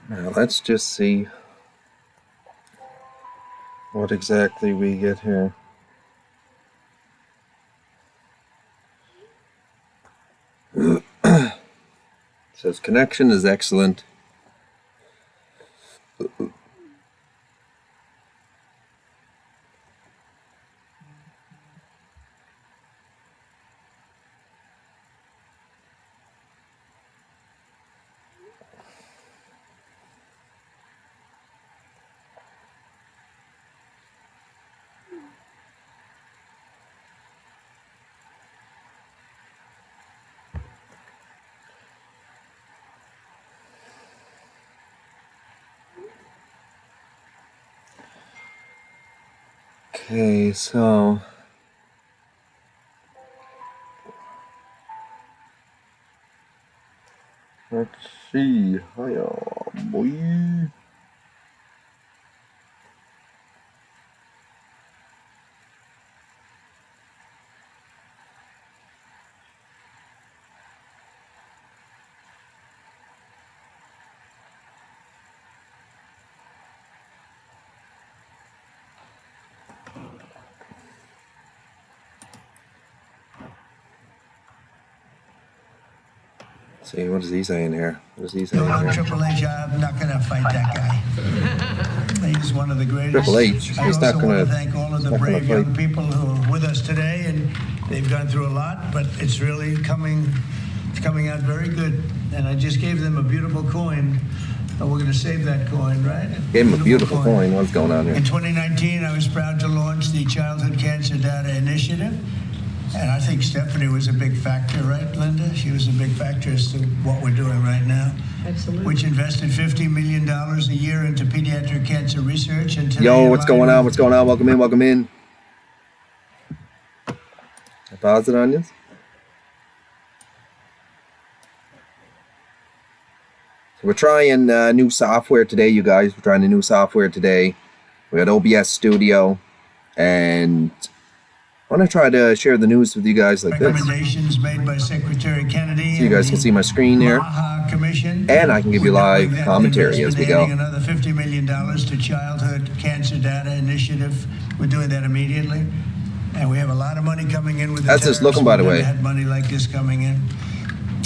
Now let's just see what exactly we get here. It says connection is excellent. Okay, so let's see. Hiya, boy. See, what is he saying here? What is he saying here? Triple H, I'm not going to fight that guy. He's one of the greatest. Triple H, he's not going to. Thank all of the brave young people who are with us today, and they've gone through a lot, but it's really coming out very good. And I just gave them a beautiful coin. We're going to save that coin, right? Gave him a beautiful coin. What's going on here? In 2019, I was proud to launch the Childhood Cancer Data Initiative. And I think Stephanie was a big factor, right, Linda? She was a big factor as to what we're doing right now. Absolutely. Which invested $50 million a year into pediatric cancer research. And yo, what's going on? What's going on? Welcome in. Welcome in. I paused it on you. So we're trying new software today, you guys. We're trying the new software today. We got OBS Studio, and I want to try to share the news with you guys like this. Recommendations made by Secretary Kennedy. So you guys can see my screen there. And I can give you live commentary as we go. Another $50 million to Childhood Cancer Data Initiative. We're doing that immediately. And we have a lot of money coming in with the That's just looking, by the way. We had money like this coming in.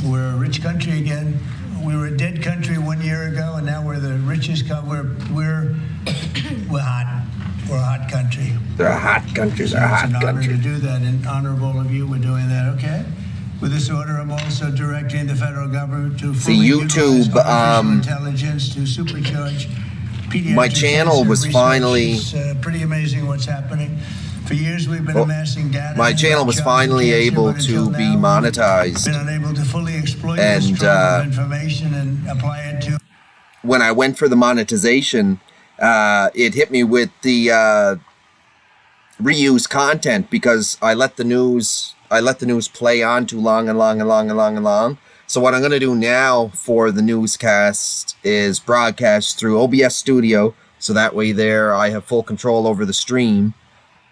We're a rich country again. We were a dead country 1 year ago, and now we're the richest country. We're hot. We're a hot country. They're a hot country. They're a hot country. It's an honor to do that. In honor of all of you, we're doing that, okay? With this order, I'm also directing the federal government to fully YouTube, utilize artificial intelligence to supercharge pediatric my channel was research. finally... It's pretty amazing what's happening. For years, we've been amassing data. My channel was finally able to be monetized. Been unable to fully exploit and this trove of information and apply it to... When I went for the monetization, it hit me with the reuse content because I let the news play on too long and long and long and long and long. So what I'm going to do now for the newscast is broadcast through OBS Studio, so that way there I have full control over the stream.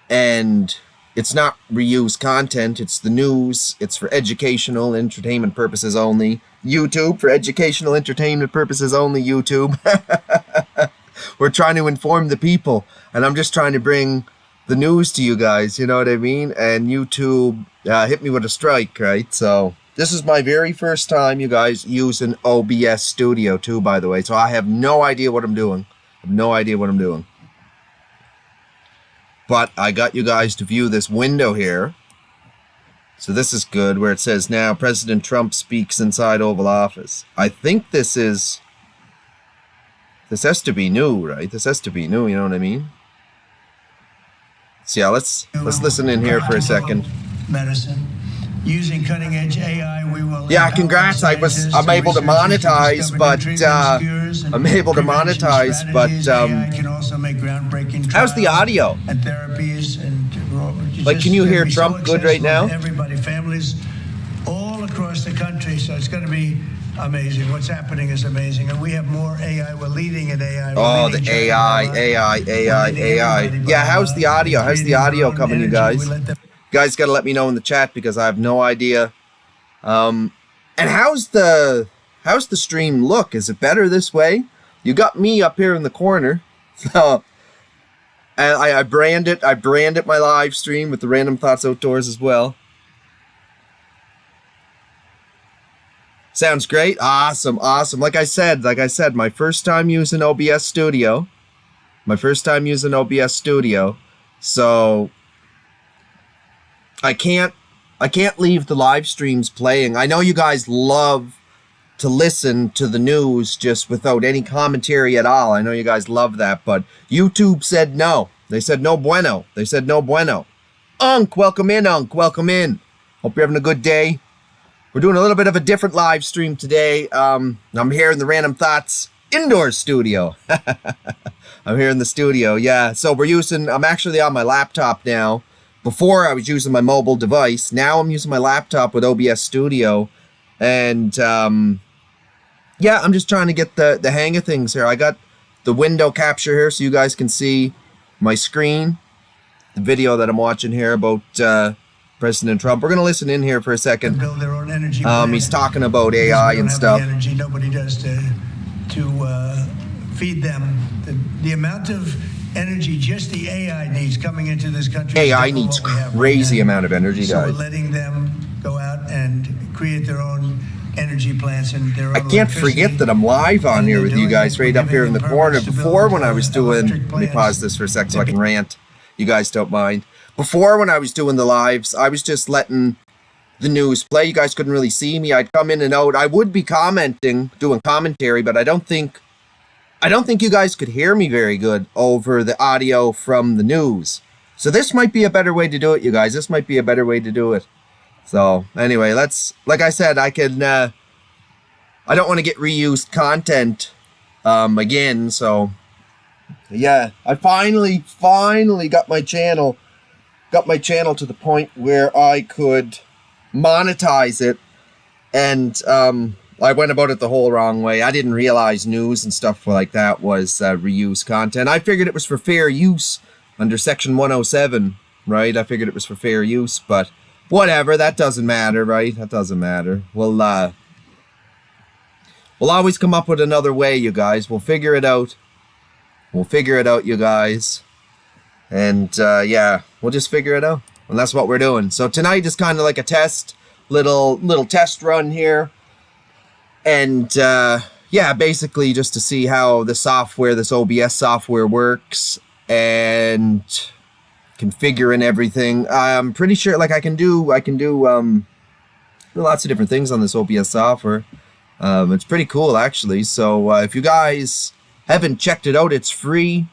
And it's not reused content, it's the news, it's for educational, entertainment purposes only. YouTube, for educational, entertainment purposes only, YouTube. We're trying to inform the people, and I'm just trying to bring the news to you guys, you know what I mean? And YouTube hit me with a strike, right? So this is my very first time, you guys, using OBS Studio too, by the way. So I have no idea what I'm doing. I have no idea what I'm doing. But I got you guys to view this window here. So this is good, where it says now President Trump speaks inside Oval Office. I think this has to be new, right? This has to be new, you know what I mean? So yeah, let's listen in here for a second. Medicine. Using cutting-edge AI, we will... Yeah, congrats. I'm able to monetize, but how's the audio? And therapies and like, can you hear Trump good right now? Everybody, families all across the country. So it's going to be amazing. What's happening is amazing, and we have more AI. We're leading in AI. Oh, the AI. Yeah, how's the audio? How's the audio coming, you guys? You guys got to let me know in the chat because I have no idea. And how's the stream look? Is it better this way? You got me up here in the corner. So I brand it my live stream with the Random Thoughts Outdoors as well. Sounds great. Awesome. Like I said, my first time using OBS Studio. So I can't leave the live streams playing. I know you guys love to listen to the news just without any commentary at all. I know you guys love that, but YouTube said no. They said no bueno. Unk, welcome in, Unk. Welcome in. Hope you're having a good day. We're doing a little bit of a different live stream today. I'm here in the Random Thoughts indoor studio. I'm here in the studio, yeah. So I'm actually on my laptop now. Before I was using my mobile device. Now I'm using my laptop with OBS Studio. And yeah, I'm just trying to get the hang of things here. I got the window capture here so you guys can see my screen. The video that I'm watching here about President Trump. We're going to listen in here for a second. Build their own energy. He's talking about AI and stuff. The energy nobody does to feed them. The amount of energy just the AI needs coming into this country. AI needs crazy amount of energy, guys. So we're letting them go out and create their own energy plants and their own. I can't forget that I'm live on here with you guys right up here in the corner. Before, when I was doing, let me pause this for a sec so I can rant. You guys don't mind. Before, when I was doing the lives, I was just letting the news play. You guys couldn't really see me. I'd come in and out. I would be commenting, doing commentary, but I don't think you guys could hear me very good over the audio from the news. So this might be a better way to do it, you guys. This might be a better way to do it. So anyway, like I said, I don't want to get reused content again. So yeah, I finally got my channel to the point where I could monetize it. And I went about it the whole wrong way. I didn't realize news and stuff like that was reused content. I figured it was for fair use under Section 107, right? I figured it was for fair use, but whatever. That doesn't matter, right? That doesn't matter. We'll always come up with another way, you guys. We'll figure it out. We'll figure it out, you guys. And yeah, we'll just figure it out. And that's what we're doing. So tonight is kind of like a test, little test run here. And yeah, basically just to see how the software, this OBS software works and configuring everything. I'm pretty sure like I can do lots of different things on this OBS software. It's pretty cool actually. So if you guys haven't checked it out, it's free.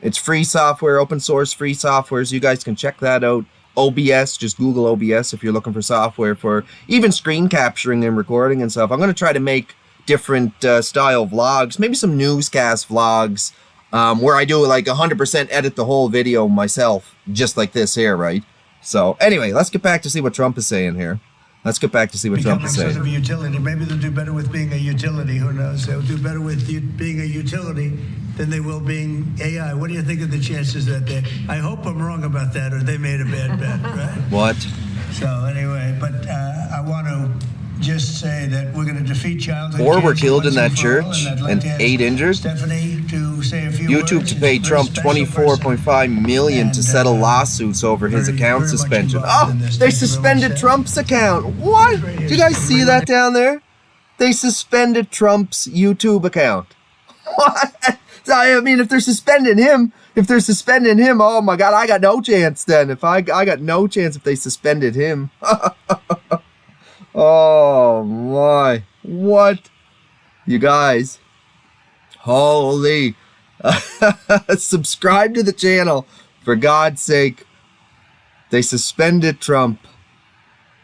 It's free software, open source free software. So you guys can check that out. OBS, just Google OBS if you're looking for software for even screen capturing and recording and stuff. I'm going to try to make different style vlogs, maybe some newscast vlogs where I do like 100% edit the whole video myself, just like this here, right? So anyway, let's get back to see what Trump is saying here. Let's get back to see what Trump is saying. Sort of a utility. Maybe they'll do better with being a utility. Who knows? They'll do better with being a utility than they will being AI. What do you think of the chances that they? I hope I'm wrong about that, or they made a bad bet, right? What? So anyway, but I want to just say that we're going to defeat childhood. 4 were killed in that church and 8 injured. Stephanie to say a few YouTube words. to pay Trump $24.5 million to settle lawsuits over his account suspension. Oh, they suspended Trump's account. What? Did you guys see that down there? They suspended Trump's YouTube account. What? I mean, if they're suspending him, oh my God, I got no chance then. If I got no chance if they suspended him. Oh my, what? You guys, holy, subscribe to the channel, for God's sake. They suspended Trump,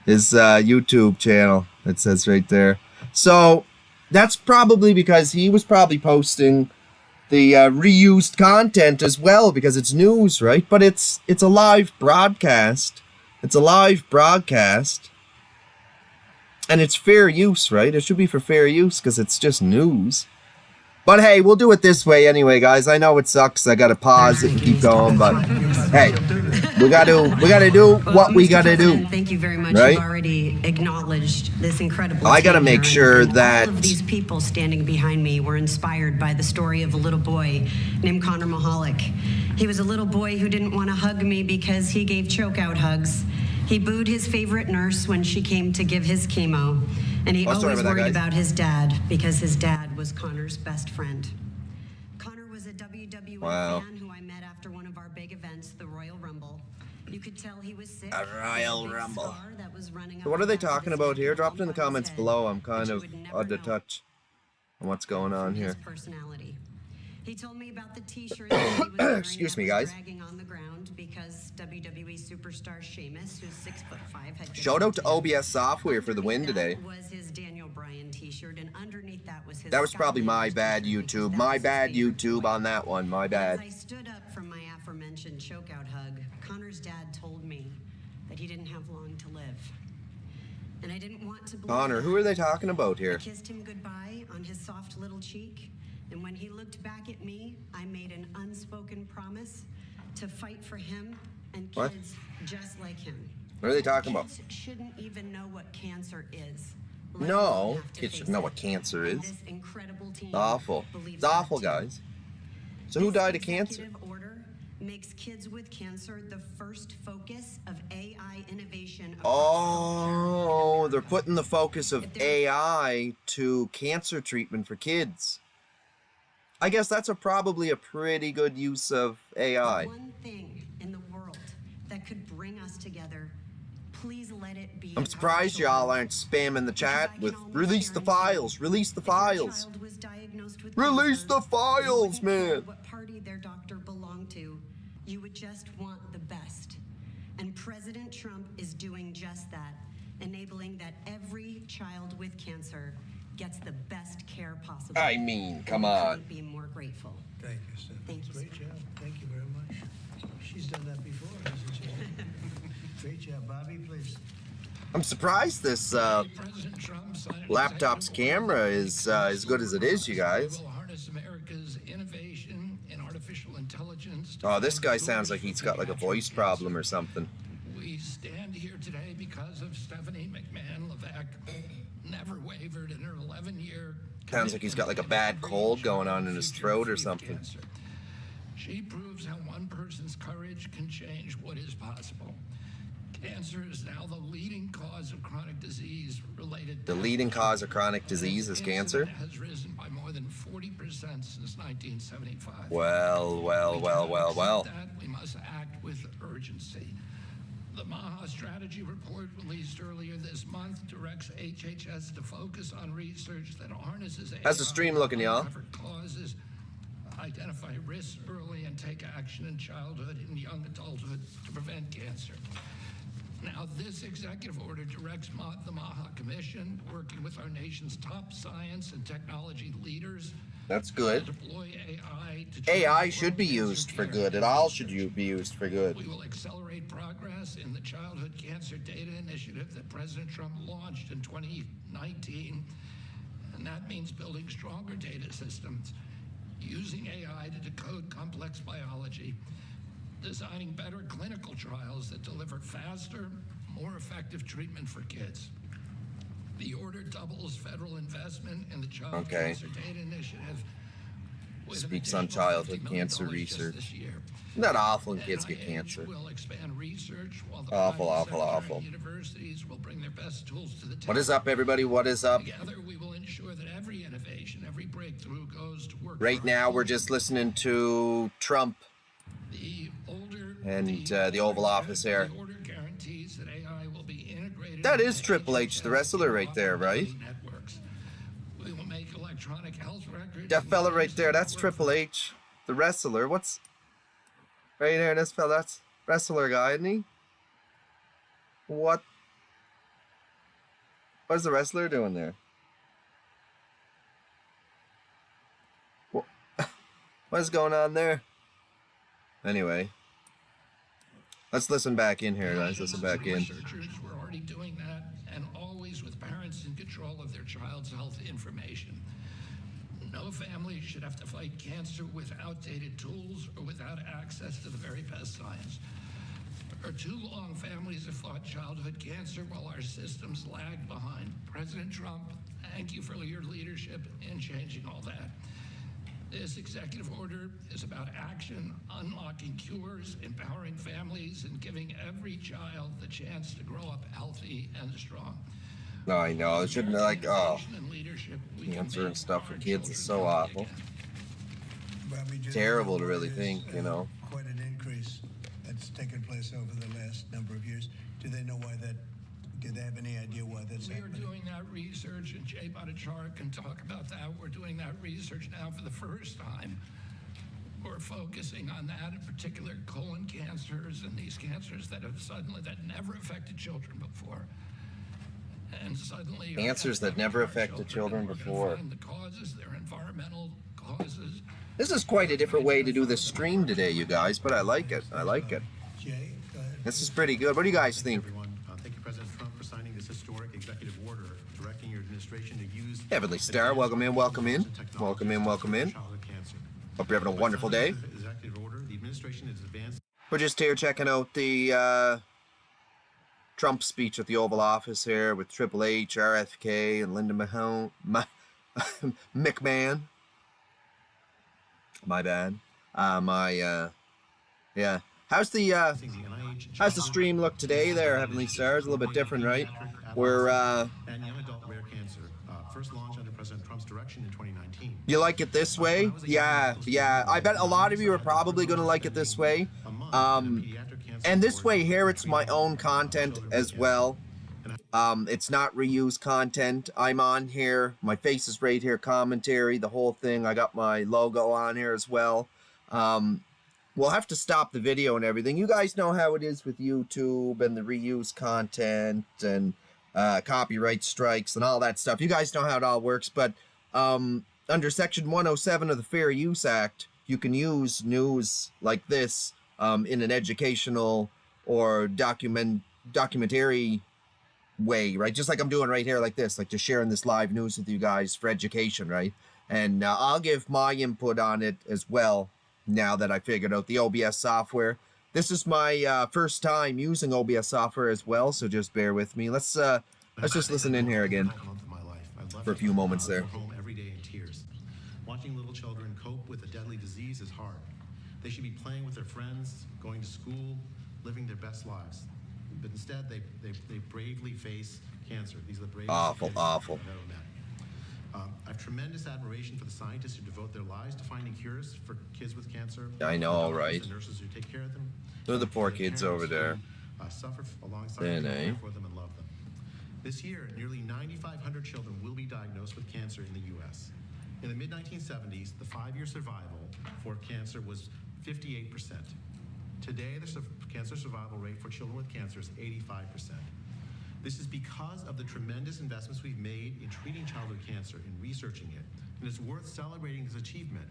his YouTube channel, it says right there. So that's probably because he was probably posting the reused content as well, because it's news, right? But it's a live broadcast. It's a live broadcast. And it's fair use, right? It should be for fair use because it's just news. But hey, we'll do it this way anyway, guys. I know it sucks. I got to pause it and keep going, but hey. We gotta do what we Mr. gotta do. President, thank you very much. Right? You've already acknowledged this incredible. I gotta team make here, sure and that- all of these people standing behind me were inspired by the story of a little boy named Connor Mahalik. He was a little boy who didn't want to hug me because he gave chokeout hugs. He booed his favorite nurse when she came to give his chemo, and he Oh, sorry always about that, worried guys. about his dad because his dad was Connor's best friend. Connor was a WWE Wow. fan who I met after one of our big events, the Royal Rumble. You could tell he was sick. A Royal There was a big Rumble. scar that was running So what up are they the back of talking his about neck here? and Drop it in the all around comments his below. head, I'm kind but you of would never odd to know touch on what's going on from his here. personality. He told me about the T-shirt that he was wearing Excuse that me, was guys. dragging on the ground because WWE superstar Sheamus, who's 6'5", had Shout out to given it him. OBS Software for the win Underneath today. that was his Daniel Bryan T-shirt, and underneath that was his. That was probably my Skylanders bad T-shirt because YouTube. that My was his bad favorite YouTube toy. on that one. My bad. As I stood up from my aforementioned chokeout hug, Connor's dad told me that he didn't have long to live. And I didn't want to believe Connor, that. who are they talking about I here? kissed him goodbye on his soft little cheek, and when he looked back at me, I made an unspoken promise to fight for him and What? kids just like him. What are they talking about? Kids shouldn't even know what cancer is. let No, alone have to kids face should know it. what cancer And is. this incredible team It's awful. believes It's that awful, too. guys. So who This died of cancer? executive order makes kids with cancer the first focus of AI innovation across Oh, healthcare in they're America. putting the focus of If there- AI to cancer treatment for kids. I guess that's probably a pretty good use of AI. One thing in the world that could bring us together, please let it be. I'm our surprised y'all children. aren't spamming the Because chat I can with almost release the guarantee files, release the if your files. child was diagnosed with Release cancer, the files, you wouldn't care man. what party their doctor belonged to. You would just want the best. And President Trump is doing just that, enabling that every child with cancer gets the best care possible. I mean, come And we on. couldn't be more grateful. Thank you, Sept. Thank you, Great sir. job. Thank you very much. She's done that before, hasn't she? Great job. Bobby, please. I'm surprised this President Trump signed an laptop's executive order camera is as good as it is, you guys. will harness America's innovation in artificial intelligence. to Oh, this guy find sounds like cures he's for got like a pediatric voice cancer. problem or something. We stand here today because of Stephanie McMahon Levesque. Never wavered in her 11-year. Sounds like he's got like a bad cold going on in his throat or something. She proves how one person's courage can change what is possible. Cancer is now the leading cause of chronic disease related. The leading cause of chronic disease is cancer? Has risen by more than 40% since 1975. Well, well, well, well, well. That we must act with urgency. The MAHA strategy report released earlier this month directs HHS to focus on research that harnesses AI. How's the stream looking, y'all? to uncover causes, identify risks early, and take action in childhood and young adulthood to prevent cancer. Now, this executive order directs the MAHA Commission, working with our nation's top science and technology leaders, That's to good. deploy AI to AI transform should be cancer used for care. good. It all should be used for good. We will accelerate progress in the Childhood Cancer Data Initiative that President Trump launched in 2019. And that means building stronger data systems, using AI to decode complex biology, designing better clinical trials that deliver faster, more effective treatment for kids. The order doubles federal investment in the Child Okay. Cancer Data Initiative. with an Speaks on additional childhood $50 million cancer just research. this year. Isn't that awful when kids get NIH cancer? will expand research while the Awful, private awful, sector and awful. Universities will bring their best tools to the table. What is up, everybody? What is up? Together, we will ensure that every innovation, every breakthrough goes to work. Right for now, our we're just listening to Trump the older and the Oval Office here. The order guarantees that AI will be integrated. That is into Triple H, the wrestler right there, right? Networks. We will make electronic health records. That fella right there, that's Triple H, the wrestler. What's right there? This fella, that's wrestler guy, isn't he? What? What's the wrestler doing there? What's going on there? Anyway, let's listen back in here, guys. Listen back in. Researchers were already doing that, and always with parents in control of their child's health information. No family should have to fight cancer with outdated tools or without access to the very best science. For too long, families have fought childhood cancer while our systems lag behind. President Trump, thank you for your leadership in changing all that. This executive order is about action, unlocking cures, empowering families, and giving every child the chance to grow up healthy and strong. No, I know. I shouldn't like, oh, And leadership, we can cancer make and stuff for our kids is children so healthy awful. again. Bobby, just Terrible to know really there's, think, you know. Quite an increase that's taken place over the last number of years. Do they know why that? Do they have any idea why that's We are happening? doing that research, and Jay Bhattacharya can talk about that. We're doing that research now for the first time. We're focusing on that, in particular colon cancers and these cancers that never affected children before. And suddenly Cancers that never affected children We're gonna before. find the causes, their environmental causes. This is quite a different way to do this stream today, you guys, but I like it. I like it. Jay, go ahead. This is pretty good. What do you guys Thank you, think? everyone. Thank you, President Trump, for signing this historic executive order directing your administration to use Heavenly Star, welcome in, welcome in. Welcome in, welcome in. childhood cancer. Hope you're having a wonderful day. By signing this executive order, the administration is advancing. We're just here checking out the Trump speech at the Oval Office here with Triple H, RFK, and Linda McMahon. My bad. Yeah. How's the stream look today there, Heavenly Stars? A little bit different, right? We're And young adult rare cancer, first launched under President Trump's direction in 2019. you like it this way? Yeah. I bet a lot of you are probably going to like it this way. And this way here, it's my own content as well. It's not reused content. I'm on here. My face is right here. Commentary, the whole thing. I got my logo on here as well. We'll have to stop the video and everything. You guys know how it is with YouTube and the reused content and copyright strikes and all that stuff. You guys know how it all works. But under Section 107 of the Fair Use Act, you can use news like this in an educational or documentary way, right? Just like I'm doing right here like this, like just sharing this live news with you guys for education, right? And I'll give my input on it as well now that I figured out the OBS software. This is my first time using OBS software as well, so just bear with me. Let's just listen in here again for a few moments there. Home every day in tears. Watching little children cope with a deadly disease is hard. They should be playing with their friends, going to school, living their best lives. But instead, they bravely face cancer. These are the bravest Awful. kids I've ever met. I have tremendous admiration for the scientists who devote their lives to finding cures for kids with cancer. I know, the doctors right? and nurses who take care of them. They're the poor The kids parents over there. who, suffer alongside Then, them, eh? care for them and love them. This year, nearly 9,500 children will be diagnosed with cancer in the U.S. In the mid-1970s, the 5-year survival for cancer was 58%. Today, the cancer survival rate for children with cancer is 85%. This is because of the tremendous investments we've made in treating childhood cancer, in researching it. And it's worth celebrating this achievement.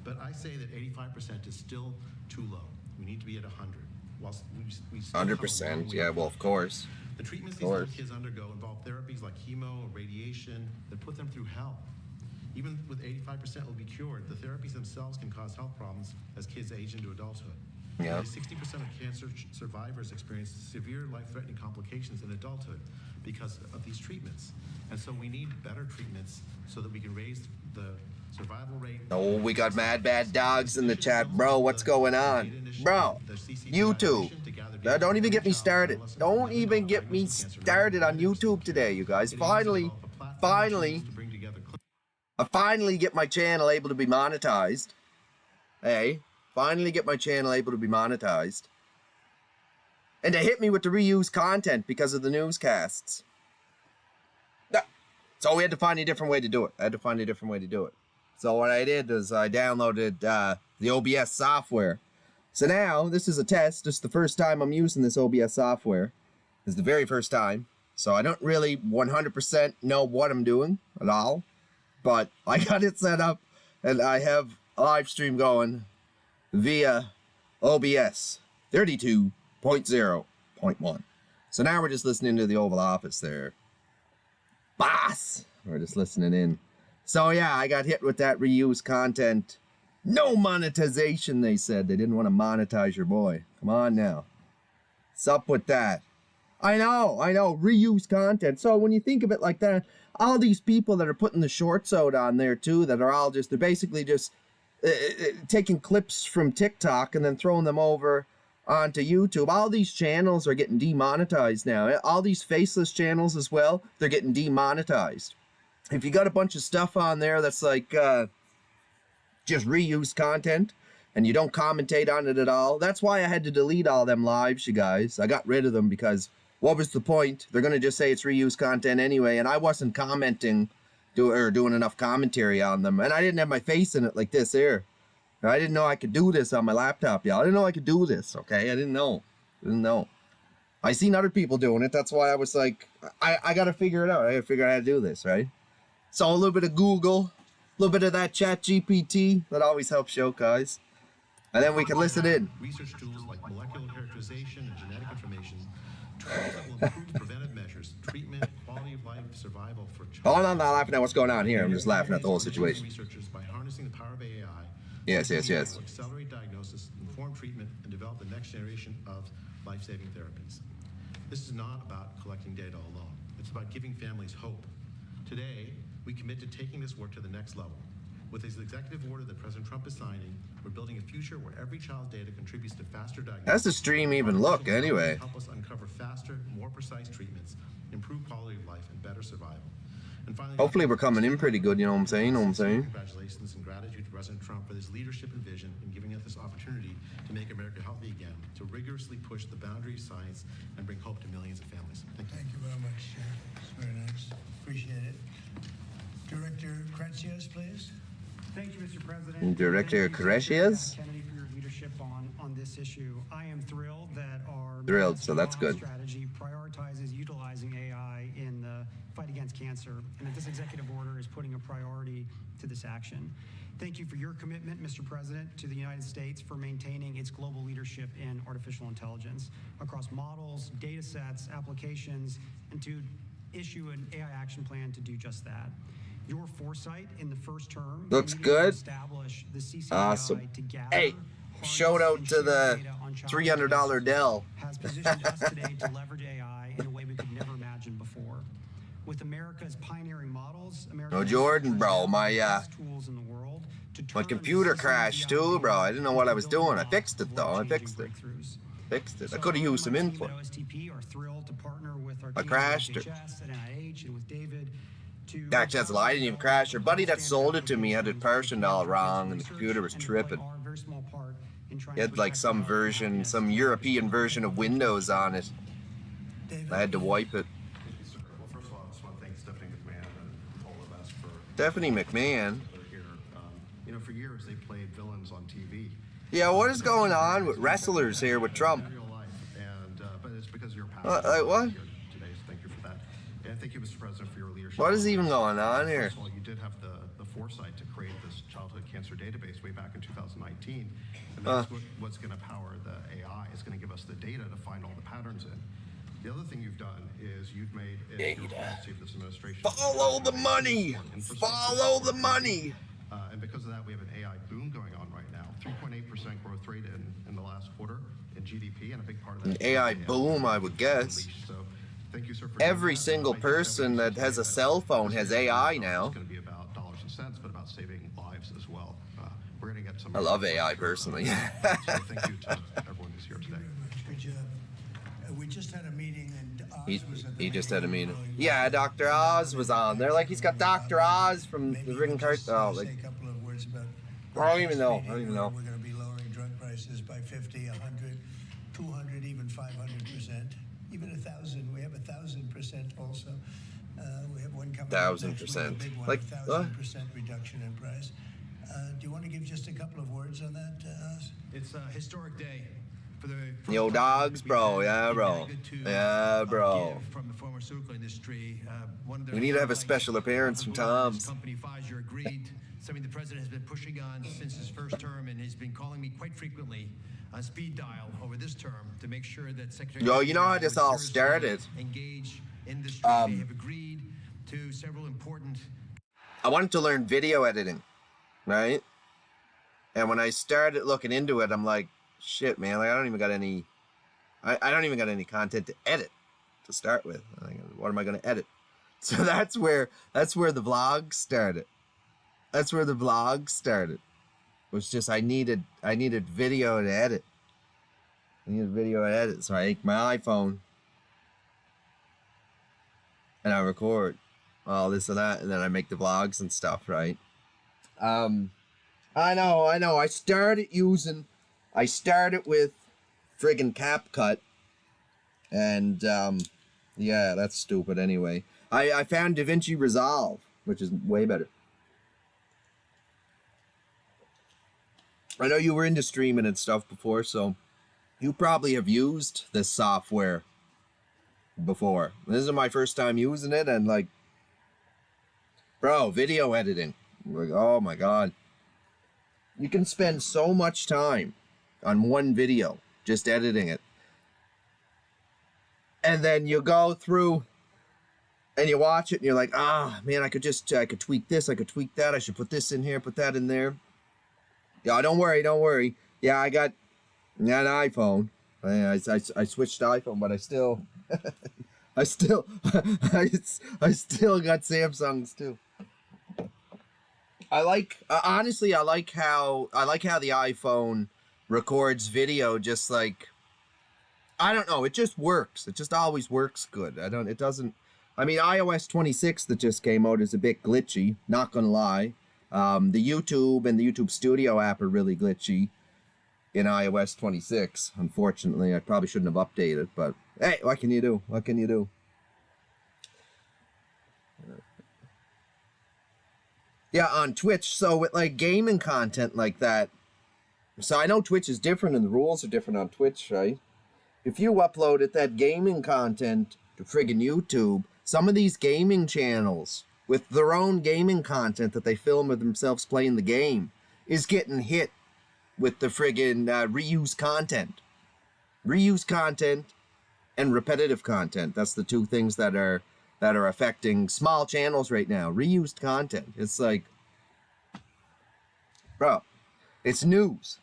But I say that 85% is still too low. We need to be at 100. Whilst we still have a long 100%, way yeah, to well, go. of course. The treatments Of these little course. kids undergo involve therapies like chemo, radiation, that put them through hell. Even with 85% will be cured, the therapies themselves can cause health problems as kids age into adulthood. Yeah. Nearly 60% of cancer survivors experience severe life-threatening complications in adulthood because of these treatments. And so we need better treatments so that we can raise the survival rate. Oh, we got mad bad dogs in the chat. Bro, what's going on? Bro, YouTube. Now, don't even get me started. Don't even get me started on YouTube today, you guys. I finally get my channel able to be monetized. Hey, finally get my channel able to be monetized. And they hit me with the reused content because of the newscasts. So we had to find a different way to do it. So what I did was I downloaded the OBS software. So now, this is a test. This is the first time I'm using this OBS software. This is the very first time. So I don't really 100% know what I'm doing at all. But I got it set up, and I have a live stream going via OBS 32.0.1. So now we're just listening to the Oval Office there. Boss! We're just listening in. So yeah, I got hit with that reused content. No monetization, they said. They didn't want to monetize your boy. Come on now. What's up with that? I know, reuse content. So when you think of it like that, all these people that are putting the shorts out on there too, that are all just, they're basically just taking clips from TikTok and then throwing them over onto YouTube. All these channels are getting demonetized now. All these faceless channels as well, they're getting demonetized. If you got a bunch of stuff on there that's like just reused content and you don't commentate on it at all, that's why I had to delete all them lives, you guys. I got rid of them because what was the point? They're going to just say it's reused content anyway, and I wasn't commenting or doing enough commentary on them, and I didn't have my face in it like this here. I didn't know I could do this on my laptop, y'all. I didn't know I could do this, okay? I didn't know. I seen other people doing it. That's why I was like, I got to figure it out. I got to figure out how to do this, right? So a little bit of Google, a little bit of that Chat GPT. That always helps you out, guys. And then we can listen in. Research tools like molecular characterization and genetic information, tools that will improve preventive measures, treatment, quality of life, survival for children. Oh, I'm not laughing at what's going on here. I'm just laughing at the whole situation. Researchers, by harnessing the power of AI, Yes. will accelerate diagnosis, inform treatment, and develop the next generation of life-saving therapies. This is not about collecting data alone. It's about giving families hope. Today, we commit to taking this work to the next level. With this executive order that President Trump is signing, we're building a future where every child's data contributes to faster diagnosis. How's the stream even look, anyway? Help us uncover faster, more precise treatments, improve quality of life, and better survival. And finally, hopefully we're coming in pretty good, you know what I'm saying? Congratulations and gratitude to President Trump for his leadership and vision in giving us this opportunity to make America healthy again, to rigorously push the boundaries of science and bring hope to millions of families. Thank you. Thank you very much, Chair. It's very nice. Appreciate it. Director Kretzias, please. Thank you, Mr. President. Director Kretzias? Kennedy, for your leadership on this issue. I am thrilled that our so that's good. Strategy prioritizes utilizing AI in the fight against cancer, and that this executive order is putting a priority to this action. Thank you for your commitment, Mr. President, to the United States for maintaining its global leadership in artificial intelligence across models, data sets, applications, and to issue an AI action plan to do just that. Your foresight in the first term looks good. Establish the CCI Awesome. to gather, Hey, shout out to the $300 Dell. Has positioned us today to leverage AI in a way we could never imagine before. With America's pioneering models, No Jordan, bro. My tools in the world to my computer crashed too, bro. I didn't know what I was doing. I fixed it though. I fixed it. I could have used some input. I crashed it. Actually, that's a lie. I didn't even crash. Your buddy that sold it to me had it partitioned all wrong, and the computer was tripping. He had like some version, some European version of Windows on it. I had to wipe it. Well, first of all, I just want to thank Stephanie McMahon and all of us for Stephanie McMahon. Here. You know, for years they played villains on TV. Yeah, what is going on with wrestlers here with Trump? In real life, and but it's because of your passion. What? Here today, so thank you for that. And thank you, Mr. President, for your leadership. What is even going on here? First of all, you did have the foresight to create this childhood cancer database way back in 2019, and that's what's going to power the AI. It's going to give us the data to find all the patterns in. The other thing you've done is you've made it your policy of this administration. Follow the money. Follow the money. And because of that, we have an AI boom going on right now. 3.8% growth rate in the last quarter in GDP, and a big part of that. An AI boom, I would guess. So, thank you, sir. For every single person that has a cell phone has AI now. It's going to be about dollars and cents, but about saving lives as well. We're going to get some. I love AI personally. So thank you to everyone who's here today. Good job. We just had a meeting, and Oz was at the He just had a meeting. meeting. Yeah, Dr. Oz was on there. Like he's got Dr. Oz from Maybe the Ring Cart. Oh, say like a couple of words about. I don't even know. We're going to be lowering drug prices by 50, 100, 200, even 500%, even 1,000. We have 1,000% also. We have one coming. 1,000%. Big one, Like 1,000% reduction in price. Do you want to give just a couple of words on that, Oz? It's a historic day for the Yo, dogs, bro. Yeah, bro. Yeah, bro. From the pharmaceutical industry, one of their We need to have a special appearance from Tom's. Company Pfizer agreed, something the president has been pushing on since his first term, and has been calling me quite frequently on speed dial over this term to make sure that Secretary. Yo, you know how this all started? Engage industry. They have agreed to several important. I wanted to learn video editing, right? And when I started looking into it, I'm like, shit, man, like I don't I don't even got any content to edit to start with. What am I going to edit? So that's where the vlog started. That's where the vlog started. It was just I needed video to edit. I needed video to edit, so I take my iPhone and I record all this and that, and then I make the vlogs and stuff, right? I know. I started with friggin' CapCut, and yeah, that's stupid anyway. I found DaVinci Resolve, which is way better. I know you were into streaming and stuff before, so you probably have used this software before. This is my first time using it, and like, bro, video editing. Like, oh my god. You can spend so much time on one video just editing it. And then you go through and you watch it and you're like, man, I could tweak this, I could tweak that, I should put this in here, put that in there. Yeah, don't worry. Yeah, I got an iPhone. I switched to iPhone, but I still I still got Samsungs too. I like how the iPhone records video, just like, I don't know, it just works. It just always works good. I mean, iOS 26 that just came out is a bit glitchy, not gonna lie. The YouTube and the YouTube Studio app are really glitchy in iOS 26. Unfortunately, I probably shouldn't have updated, but hey, what can you do? Yeah, on Twitch, so with like gaming content like that, so I know Twitch is different and the rules are different on Twitch, right? If you uploaded that gaming content to friggin' YouTube, some of these gaming channels with their own gaming content that they film of themselves playing the game is getting hit with the friggin' reused content. Reused content and repetitive content. That's the two things that are affecting small channels right now. Reused content. It's like, bro, it's news.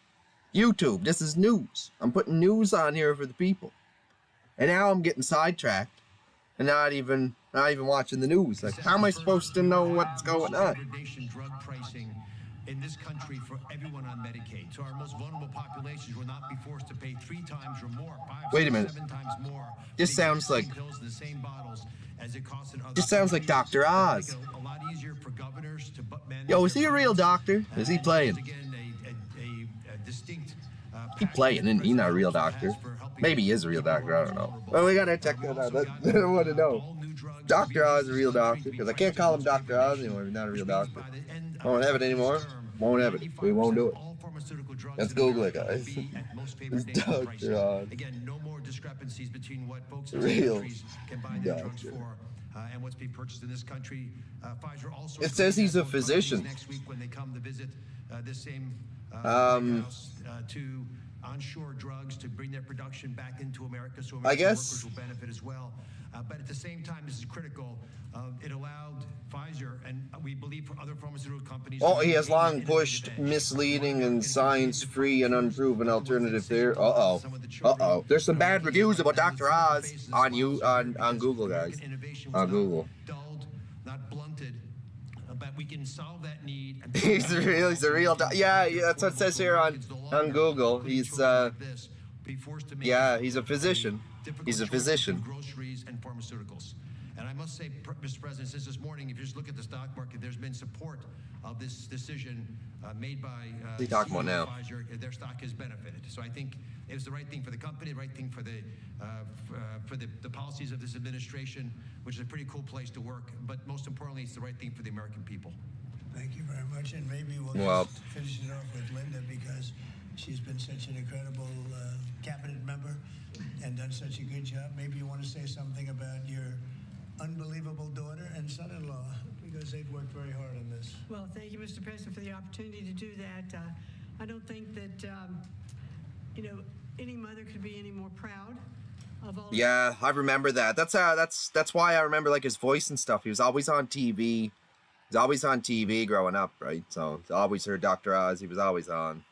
YouTube, this is news. I'm putting news on here for the people. And now I'm getting sidetracked and not even watching the news. Like, how am I supposed to know what's going on? Drug pricing in this country for everyone on Medicaid. So our most vulnerable populations will not be forced to pay 3 times or more, 5, Wait a minute. 7 times more. This sounds like pills in the same bottles as it costs in other this sounds like countries. Dr. Oz. A lot easier for governors to manage. Yo, is he a real doctor? Is he playing? Again, a distinct He playing, isn't he? Not a real doctor. Maybe he is a real doctor. I don't know. Well, we gotta check that out. I don't want to know. Dr. Oz is a real doctor, because I can't call him Dr. Oz anymore. He's not a real doctor. I won't have it anymore. Won't have it. We won't do it. Let's Google it, guys. It's Dr. Oz. Again, no more discrepancies between what folks in Real countries can buy their drugs doctor. for and what's being purchased in this country. Pfizer also. It says he's a physician. Next week when they come to visit this same house to onshore drugs to bring their production back into America, so American workers will benefit as well. But at the same time, this is critical. It allowed Pfizer, and we believe for other pharmaceutical companies. Oh, he has long pushed misleading and science-free and unproven alternative there. Uh-oh. There's some bad reviews about Dr. Oz on Google, guys. On Google. Dulled, not blunted. But we can solve that need. And he's a real yeah, that's what it says here on Google. He's he's a physician. He's a physician. Groceries and pharmaceuticals. And I must say, Mr. President, since this morning, if you just look at the stock market, there's been support of this decision made by what are you talking about now? Pfizer. Their stock has benefited. So I think it was the right thing for the company, the right thing for the policies of this administration, which is a pretty cool place to work. But most importantly, it's the right thing for the American people. Thank you very much, and maybe we'll just finish it off with Linda, because she's been such an incredible cabinet member and done such a good job. Maybe you want to say something about your unbelievable daughter and son-in-law, because they've worked very hard on this. Well, thank you, Mr. President, for the opportunity to do that. I don't think that, any mother could be any more proud of all. Yeah, I remember that. That's why I remember like his voice and stuff. He was always on TV. He's always on TV growing up, right? So I always heard Dr. Oz. He was always on.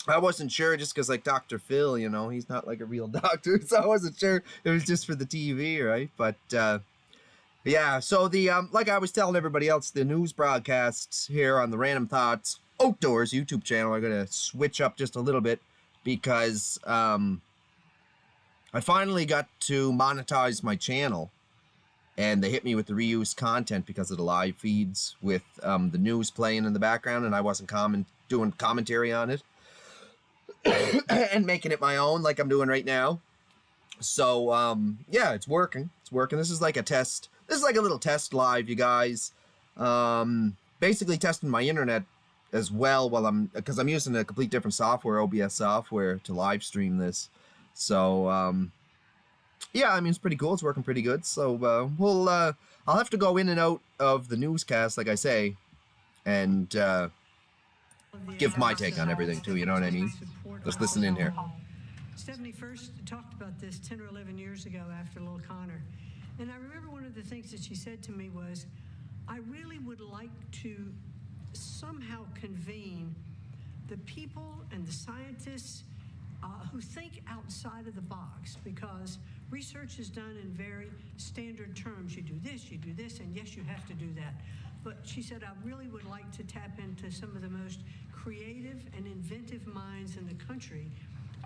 I wasn't sure just because, like, Dr. Phil, you know, he's not like a real doctor, so I wasn't sure it was just for the TV, right? But yeah, so the like I was telling everybody else, the news broadcasts here on the Random Thoughts Outdoors YouTube channel are gonna switch up just a little bit because I finally got to monetize my channel, and they hit me with the reused content because of the live feeds with the news playing in the background, and I wasn't doing commentary on it and making it my own like I'm doing right now. So yeah, it's working. It's working. This is like a test. This is like a little test live, you guys. Basically testing my internet as well while because I'm using a complete different software, OBS software, to live stream this. So yeah, I mean, it's pretty cool. It's working pretty good. So I'll have to go in and out of the newscast, like I say, and give my take on everything too. You know what I mean? Just listen in here. Stephanie first talked about this 10 or 11 years ago after Lil Connor. And I remember one of the things that she said to me was, I really would like to somehow convene the people and the scientists who think outside of the box, because research is done in very standard terms. You do this, and yes, you have to do that. But she said, I really would like to tap into some of the most creative and inventive minds in the country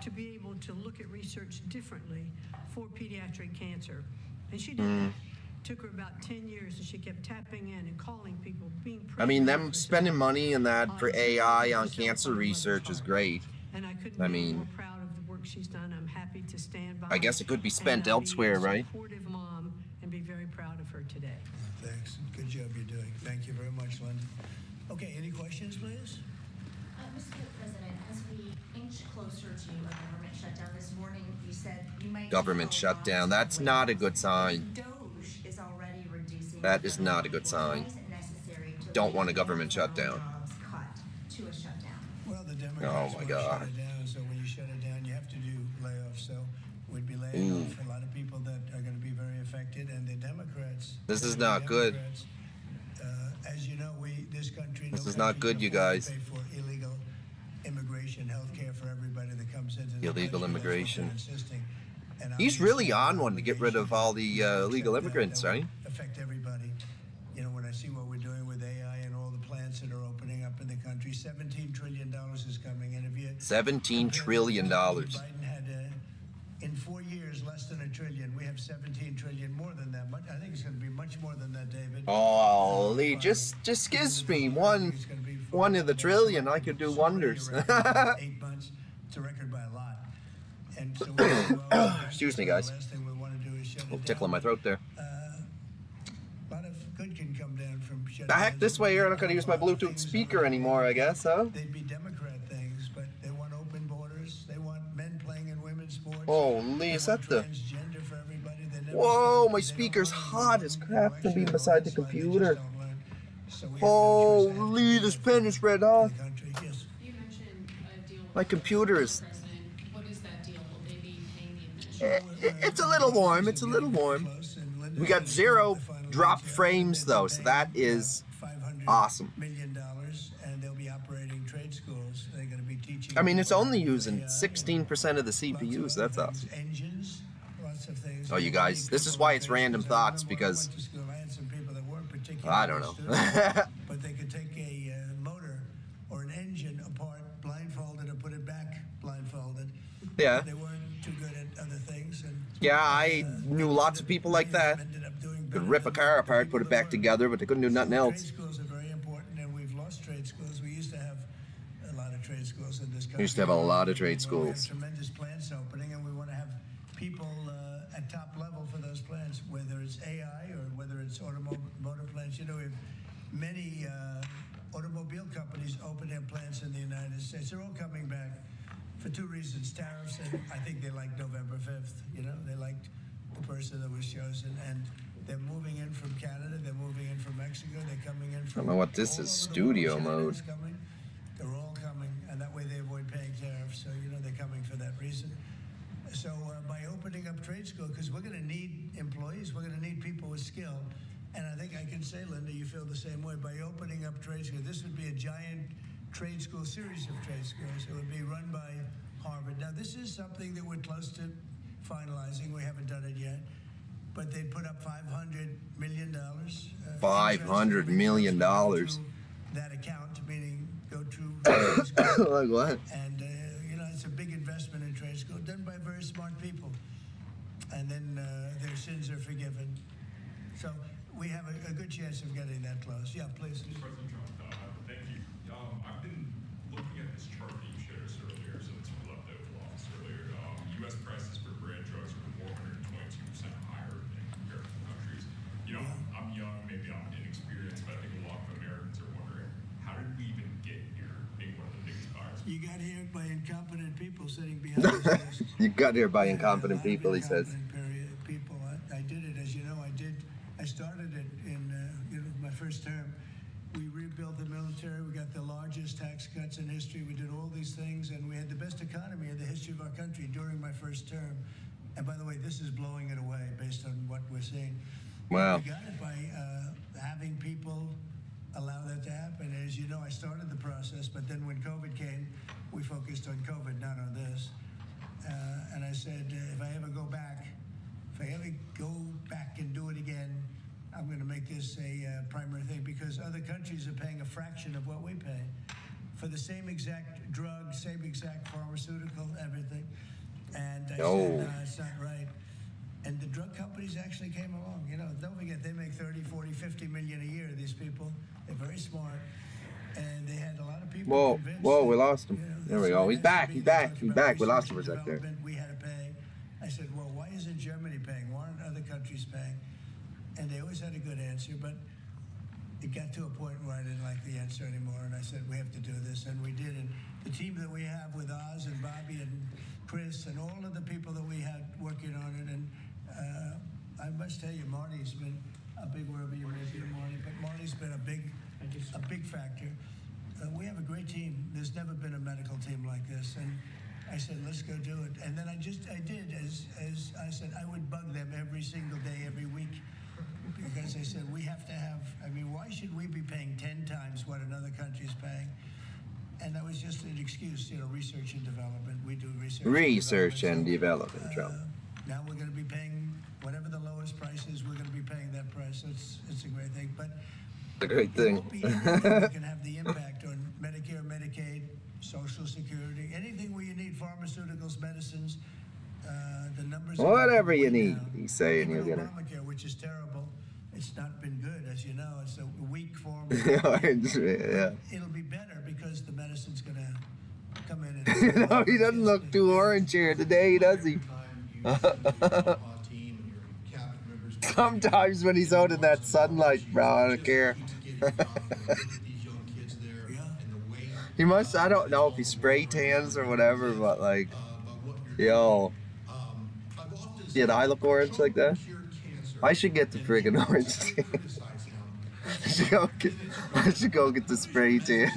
to be able to look at research differently for pediatric cancer. And she did that. Took her about 10 years, and she kept tapping in and calling people, being I mean, them spending money in that for AI on cancer research is great. And I couldn't be more proud of the work she's done. I'm happy to stand by. I guess it could be spent and I'll elsewhere, be a right? supportive mom and be very proud of her today. Thanks. Good job you're doing. Thank you very much, Linda. Okay, any questions, please? Mr. President, as we inch closer to a government shutdown this morning, you said you might... Government shutdown. That's not a good sign. DOJ is already reducing... That is not a good sign. Don't want a government shutdown. ...cut to a shutdown. Well, the Democrats Oh my God. shut it down, so when you shut it down, you have to do layoffs. So we'd be laying off a lot of people that are going to be very affected, and the Democrats... This is not good. As you know, this country... This is not good, you guys. ...pay for illegal immigration, health care for everybody that comes into the Illegal country. immigration. That's what they're insisting. And He's really on one to get rid of all the illegal immigrants, right? Affect everybody. You know, when I see what we're doing with AI and all the plants that are opening up in the country, $17 trillion is coming. And if you $17 trillion. Biden had in 4 years less than $1 trillion. We have 17 trillion, more than that. I think it's going to be much more than that, David. Oh, Lee, just gives me one of the trillion. I could do wonders. 8 months. It's a record by a lot. And so Excuse me, guys. last thing we want to do is shut it down. Tickling my throat there. A lot of good can come down from shutting Back down. this way here. I'm not going to use my Bluetooth speaker anymore, I guess, huh? They'd be Democrat things, but they want open borders. They want men playing in women's sports. Oh, Lee, is that the... Transgender for everybody. They never Whoa, study. my They speaker's don't hot learn. as crap to be Election beside the is why they just computer. don't learn. So we have no choice. Oh, I have to Lee, do this that pen for is red the hot. country. Yes. You mentioned a deal with My computer is... the president. What is that deal? Will they be paying the administration? It's a little warm. It's a little warm. We got 0 drop frames, though, so that is awesome. $500 million, and they'll be operating trade schools. They're going to be teaching. I mean, it's people only how to using AI, 16% of the lots CPUs. other That's things, awesome. Engines, lots of things. Oh, you guys, this is why it's random thoughts, because... I had some people that weren't particularly I don't know. students, but they could take a motor or an engine apart blindfolded and put it back blindfolded. Yeah. They weren't too good at other things. And, Yeah, I knew lots of people like that. ended up doing Could better rip a than car the apart, people put it that back weren't. together, but they couldn't do nothing Trade else. schools are very important, and we've lost trade schools. We used to have a lot of trade schools in this country. We used to have a lot of trade We have schools. tremendous plants opening, and we want to have people at top level for those plants, whether it's AI or whether it's automotive plants. You know, we have many automobile companies open their plants in the United States. They're all coming back for 2 reasons: tariffs, and I think they liked November 5th. You know, they liked the person that was chosen, and they're moving in from Canada. They're moving in from Mexico. They're coming in from. I don't know what this all is, over the studio world. China mode. is coming. They're all coming, and that way they avoid paying tariffs. So you know they're coming for that reason. So by opening up trade school, because we're going to need employees, we're going to need people with skill, and I think I can say, Linda, you feel the same way. By opening up trade school, this would be a giant trade school, series of trade schools. It would be run by Harvard. Now, this is something that we're close to finalizing. We haven't done it yet. But they put up $500 million. $500 million. That account, meaning go to like what? And, it's a big investment in trade school done by very smart people. And then their sins are forgiven. So we have a good chance of getting that close. Yeah, please. President Trump, thank you. I've been looking at this chart that you showed us earlier, so it's left out of office earlier. U.S. prices for brand drugs are 422% higher than comparable countries. I'm young, maybe I'm inexperienced, but I think a lot of Americans are wondering, how did we even get here being one of the biggest buyers? You got here by incompetent people sitting behind this desk. You got here by incompetent people, he says. People. I did it, as you know, I started it in my first term. We rebuilt the military. We got the largest tax cuts in history. We did all these things, and we had the best economy in the history of our country during my first term. And by the way, this is blowing it away based on what we're seeing. Wow. We got it by having people allow that to happen. And as you know, I started the process, but then when COVID came, we focused on COVID, not on this. And I said, if I ever go back and do it again, I'm going to make this a primary thing, because other countries are paying a fraction of what we pay for the same exact drug, same exact pharmaceutical, everything. And I said, no, it's not right. And the drug companies actually came along. Don't forget, they make 30, 40, 50 million a year, these people. They're very smart. And they had a lot of people convinced. Whoa, we lost him. There we go. He's back. We lost him for a sec there. We had to pay. I said, well, why isn't Germany paying? Why aren't other countries paying? And they always had a good answer, but it got to a point where I didn't like the answer anymore, and I said, we have to do this, and we did. And the team that we have with Oz and Bobby and Chris and all of the people that we had working on it, and I must tell you, Marty's been a big, wherever you may be, Marty, but Marty's been a big factor. We have a great team. There's never been a medical team like this, and I said, let's go do it. And then I did, as I said, I would bug them every single day, every week, because I said, we have to have, why should we be paying 10 times what another country's paying? And that was just an excuse, research and development. We do research and development, Trump. Now we're going to be paying whatever the lowest price is, we're going to be paying that price. It's a great thing. But a great thing. It won't be anything that can have the impact on Medicare, Medicaid, Social Security, anything where you need pharmaceuticals, medicines, the numbers. Whatever you need, he's saying you're gonna. Obamacare, which is terrible. It's not been good, as you know. It's a weak form. Yeah. It'll be better because the medicine's going to come in. And no, he doesn't look too orange here today, does he? Sometimes when he's out in that sunlight, bro, I don't care. He must, I don't know if he spray tans or whatever, but like, yo. Yeah, I look orange like that? I should get the friggin' orange tan. I should go get the spray tan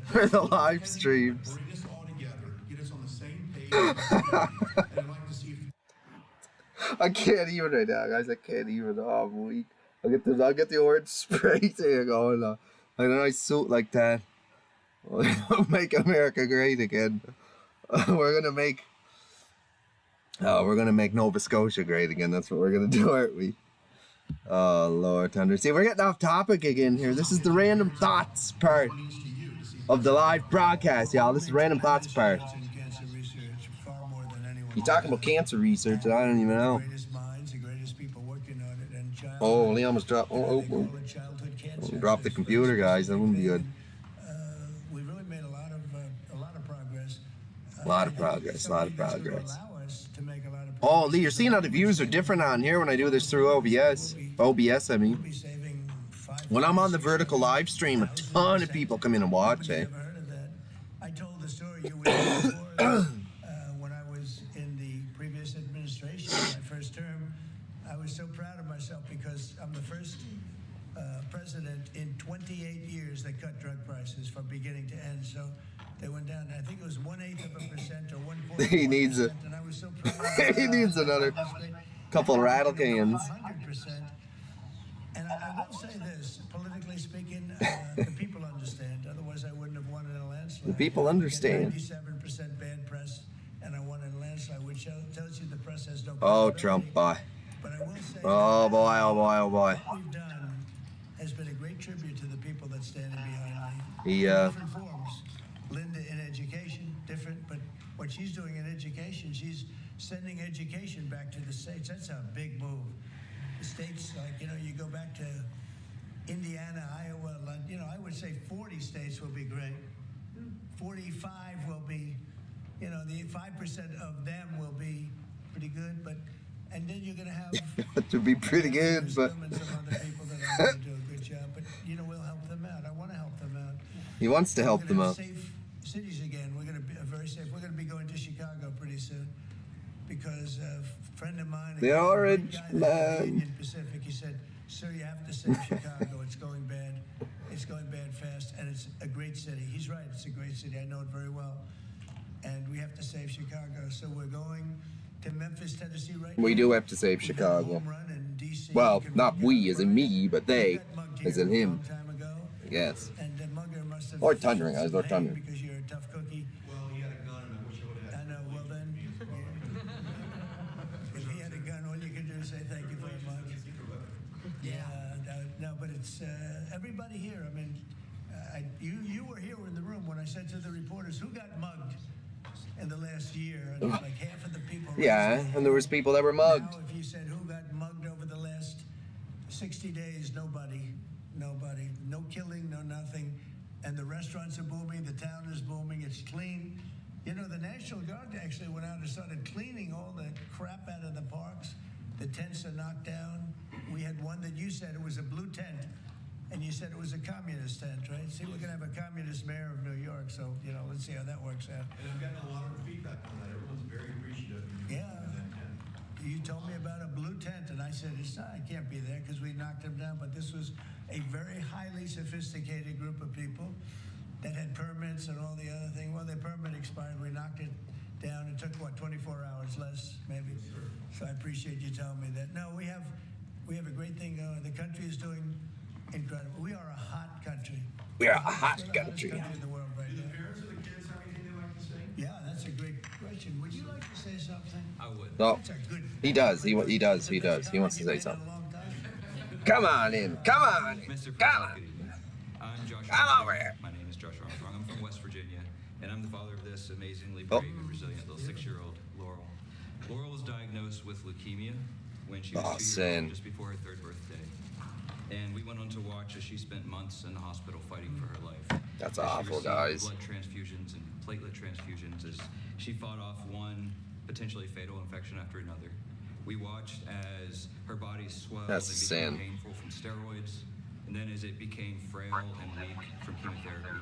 for the live streams. I can't even right now, guys. I can't even. Oh, I'm weak. I'll get the orange spray tan going. Like a nice suit like that. We'll make America great again. We're gonna make Nova Scotia great again. That's what we're gonna do, aren't we? Oh Lord, Thunder. See, we're getting off topic again here. This is the random thoughts part of the live broadcast, y'all. This is random thoughts part. You're talking about cancer research, and I don't even know. Oh, Leon almost dropped. Oh. Dropped the computer, guys. That wouldn't be good. We really made a lot of progress. A lot of progress. Oh, Lee, you're seeing how the views are different on here when I do this through OBS. I mean. When I'm on the vertical live stream, a ton of people come in and watch it. I told the story you were when I was in the previous administration, my first term. I was so proud of myself because I'm the first president in 28 years that cut drug prices from beginning to end. So they went down. I think it was 1/8% or 1/4%. He needs it. And I was so proud. He needs another couple rattle cans. 100%. And I will say this, politically speaking, the people understand. Otherwise, I wouldn't The people understand. 97% bad press, and I won in a landslide, which tells you the press has no Oh, credibility. Trump, bye. But I will say Oh that boy, oh boy, oh boy. what we've done has been a great tribute to the people that standing behind me. He, In different forms. Linda in education, different, but what she's doing in education, she's sending education back to the states. That's a big move. The states, like, you go back to Indiana, Iowa, I would say 40 states will be great. 45 will be, the 5% of them will be pretty good, and then you're going to have to be pretty good, but and some other people that are going to do a good job. But we'll help them out. I want to help them out. he wants to help We're them gonna out. have safe cities again. We're going to be very safe. We're going to be going to Chicago pretty soon because a friend of mine, The Orange Man. Union Pacific, he said, "Sir, you have to save Chicago. It's going bad. It's going bad fast, and it's a great city." He's right. It's a great city. I know it very well, and we have to save Chicago. So we're going to Memphis, Tennessee right now. We do have to save We got a Chicago. home run in DC. Well, Can not we we get as in right? me, but they We got mugged as here in a him. long time ago. Yes. And Mugger must have Or Thundering, I was felt Lord some pain Thundering. because you're a tough cookie. Well, he had a gun, and I wish I would have had. I know. Well then, if he had a gun, all you can do is say thank you very much. Yeah. No, but it's everybody here. I mean, you were here in the room when I said to the reporters, "Who got mugged in the last year?" And like half of the people. Yeah, raised their and there was hand. people that were mugged. Now, if you said who got mugged over the last 60 days, nobody. No killing, no nothing. And the restaurants are booming, the town is booming, it's clean. The National Guard actually went out and started cleaning all the crap out of the parks. The tents are knocked down. We had one that you said it was a blue tent, and you said it was a communist tent, right? See, we're gonna have a communist mayor of New York, so, let's see how that works out. And I've gotten a lot of feedback on that. Everyone's very appreciative. Yeah. You told me about a blue tent, and I said, I can't be there because we knocked them down. But this was a very highly sophisticated group of people that had permits and all the other thing. Well, their permit expired. We knocked it down. It took, 24 hours less, maybe? Sure. So I appreciate you telling me that. No, we have a great thing going. The country is doing incredible. We are a hot country. We are a hot We're the hottest country. country in the world right now. Parents of the kids have anything they like to say? Yeah, that's a great question. Would you like to say something? I would. No, That's a good. he does. He does. He does. He wants to say something. Come on in. Come on in. Mr. Come President, on. good evening. I'm Josh Come Armstrong. over here. My name is Josh Armstrong. I'm from West Virginia, and I'm the father of this amazingly Oh. brave and resilient little 6-year-old, Laurel. Laurel was diagnosed with leukemia when she was Oh, 2 years sin. old, just before her 3rd birthday. And we went on to watch as she spent months in the hospital fighting for her life. That's As she awful, received guys. Blood transfusions and platelet transfusions as she fought off one potentially fatal infection after another. We watched as her body swelled That's and sin. became painful from steroids, and then as it became frail and weak from chemotherapy.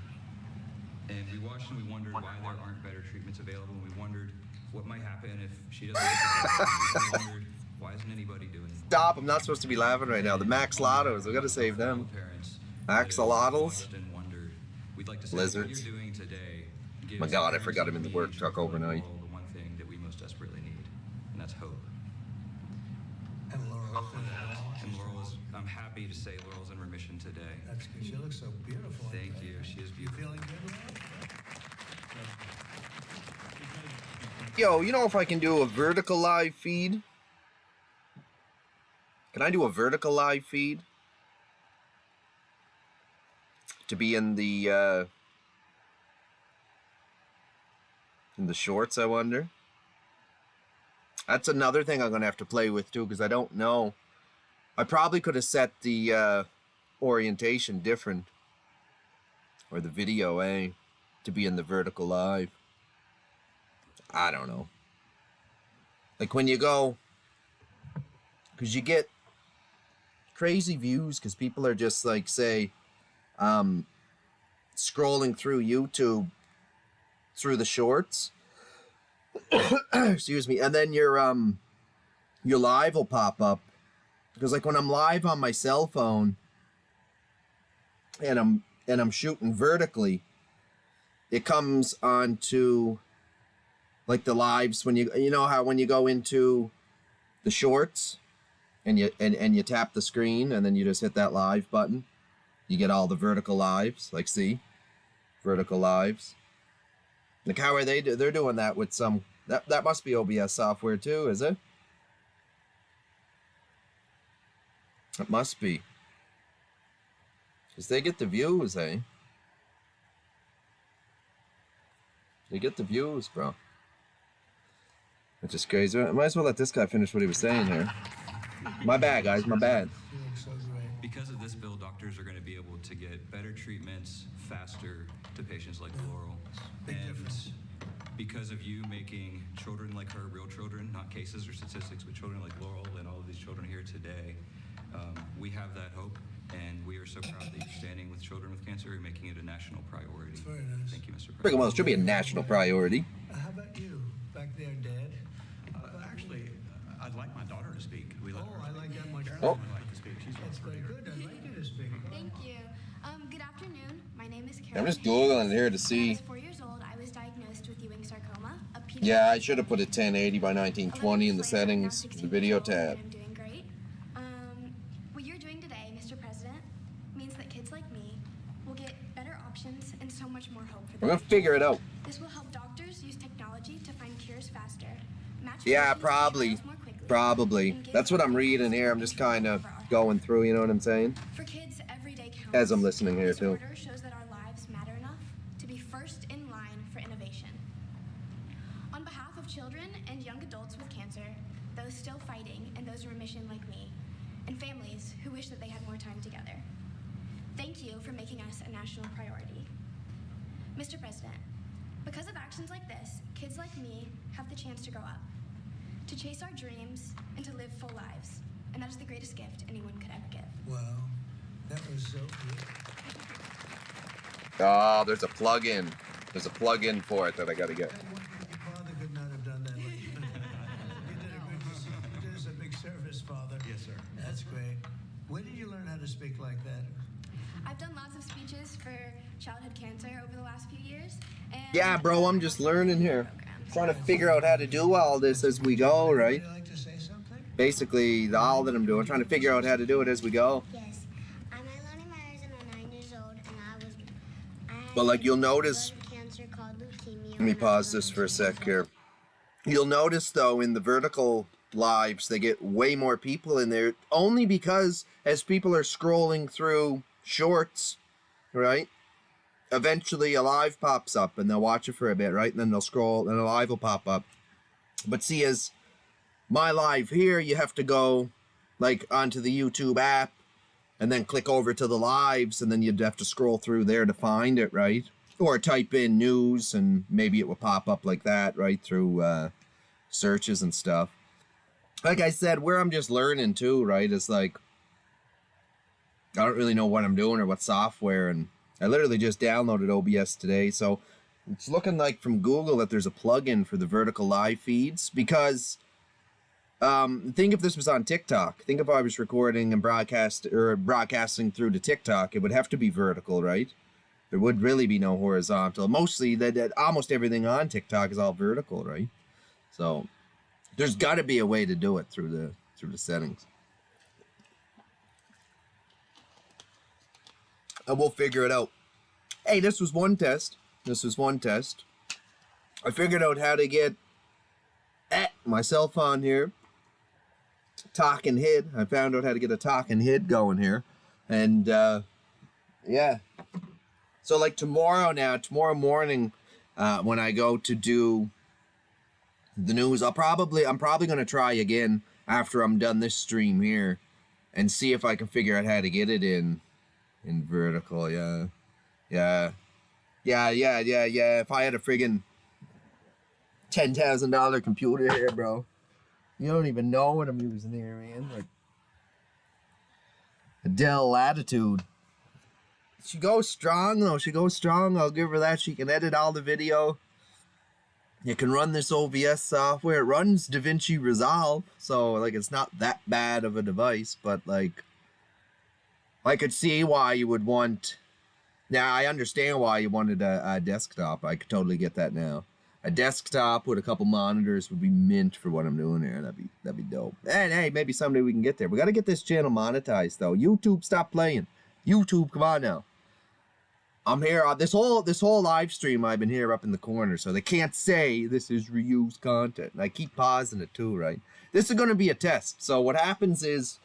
And we watched and we wondered why there aren't better treatments available, and we wondered what might happen if she doesn't get the treatment. We wondered, why isn't anybody doing it? Stop. I'm not supposed to be laughing right now. The Max Lottos. We got to save them. Parents Axolotls. watched and wondered. We'd like to say Lizards. what you're doing today gives My God, I parents forgot him in the and work teenagers truck around the overnight. world the one thing that we most desperately need, and that's hope. And Laura. And Laurel's, I'm happy to say Laurel's in remission today. That's good. She looks so beautiful. Thank you. She is You beautiful. feeling good, Yo, if I can do a vertical live feed? Can I do a vertical live feed? To be in the shorts, I wonder. That's another thing I'm gonna have to play with too, because I don't know. I probably could have set the orientation different, or the video, to be in the vertical live. I don't know. Like when you go, because you get crazy views, because people are just like, say, scrolling through YouTube through the shorts. Excuse me, and then your live will pop up, because like when I'm live on my cell phone and I'm shooting vertically, it comes onto like the lives when you know how when you go into the shorts and you tap the screen and then you just hit that live button, you get all the vertical lives. Like, see, vertical lives. Like, how are they? They're doing that with some. That must be OBS software too, is it? It must be. Because they get the views, eh? They get the views, bro. Which is crazy. I might as well let this guy finish what he was saying here. My bad, guys. My bad. Because of this bill, doctors are going to be able to get better treatments faster to patients like Laurel. And because of you making children like her real children, not cases or statistics, but children like Laurel and all of these children here today, we have that hope. And we are so proud that you're standing with children with cancer and making it a national priority. That's very nice. Thank you, Mr. President. Pretty well, it should be a national priority. How about you, back there, Dad? Actually, I'd like my daughter to speak. We let her I like that much. Oh. I'd like to speak. She's That's very good. I'd like you to speak. Thank you. Good afternoon. My name is Carol. I'm just Googling here to When I see. was 4 years old, I was diagnosed with Ewing sarcoma, a pediatric. Yeah, I should have put it 1080 by 1920 in the settings, the video tab. I'm doing great. What you're doing today, Mr. President, means that kids like me will get better options and so much more hope for We're them. gonna figure it out. This will help doctors use technology to find cures faster. Match Yeah, patients to probably. diagnose more quickly, Probably. and give That's what I'm doctors reading here. I'm more just kind of for our health. going through, you know what I'm saying? For kids, every day counts. As I'm listening here, This too. order shows that our lives matter enough to be first in line for innovation. On behalf of children and young adults with cancer, those still fighting and those in remission like me, and families who wish that they had more time together, thank you for making us a national priority. Mr. President, because of actions like this, kids like me have the chance to grow up, to chase our dreams, and to live full lives. And that is the greatest gift anyone could ever give. Wow, that was so good. Oh, there's a plug-in. There's a plug-in for it that I gotta get. Your father could not have done that. You did us a big service, Father. Yes, sir. That's great. Where did you learn how to speak like that? I've done lots of speeches for childhood cancer over the last few years. And Yeah, bro, I'm just learning here. Trying to figure out how to do all this as we go, right? Would you like to say something? Basically, all that I'm doing, trying to figure out how to do it as we go. Yes. I'm Eleni Myers and I'm 9 years old and I had But like you'll notice, blood cancer called leukemia. let me pause this for a sec here. You'll notice though in the vertical lives, they get way more people in there only because as people are scrolling through shorts, right? Eventually a live pops up and they'll watch it for a bit, right? And then they'll scroll and a live will pop up. But see, as my live here, you have to go like onto the YouTube app and then click over to the lives and then you'd have to scroll through there to find it, right? Or type in news and maybe it will pop up like that, right? Through searches and stuff. Like I said, where I'm just learning too, right? Is like, I don't really know what I'm doing or what software, and I literally just downloaded OBS today, so it's looking like from Google that there's a plugin for the vertical live feeds, because think if this was on TikTok. Think if I was recording and broadcasting through to TikTok, it would have to be vertical, right? There would really be no horizontal. Mostly, that almost everything on TikTok is all vertical, right? So there's got to be a way to do it through the settings. And we'll figure it out. Hey, this was one test. I figured out how to get myself on here. Talking head. I found out how to get a talking head going here. And, yeah. So, like, tomorrow morning, when I go to do the news, I'm probably going to try again after I'm done this stream here and see if I can figure out how to get it in vertical. Yeah. If I had a friggin' $10,000 computer here, bro, you don't even know what I'm using here, man. Like a Dell Latitude. She goes strong though. I'll give her that. She can edit all the video. You can run this OBS software. It runs DaVinci Resolve, so like it's not that bad of a device, but like I could see why you would want. Now I understand why you wanted a desktop. I could totally get that now. A desktop with a couple monitors would be mint for what I'm doing here. That'd be dope. And hey, maybe someday we can get there. We got to get this channel monetized though. YouTube, stop playing. YouTube, come on now. I'm here on this whole live stream. I've been here up in the corner, so they can't say this is reused content. And I keep pausing it too, right? This is going to be a test. So what happens is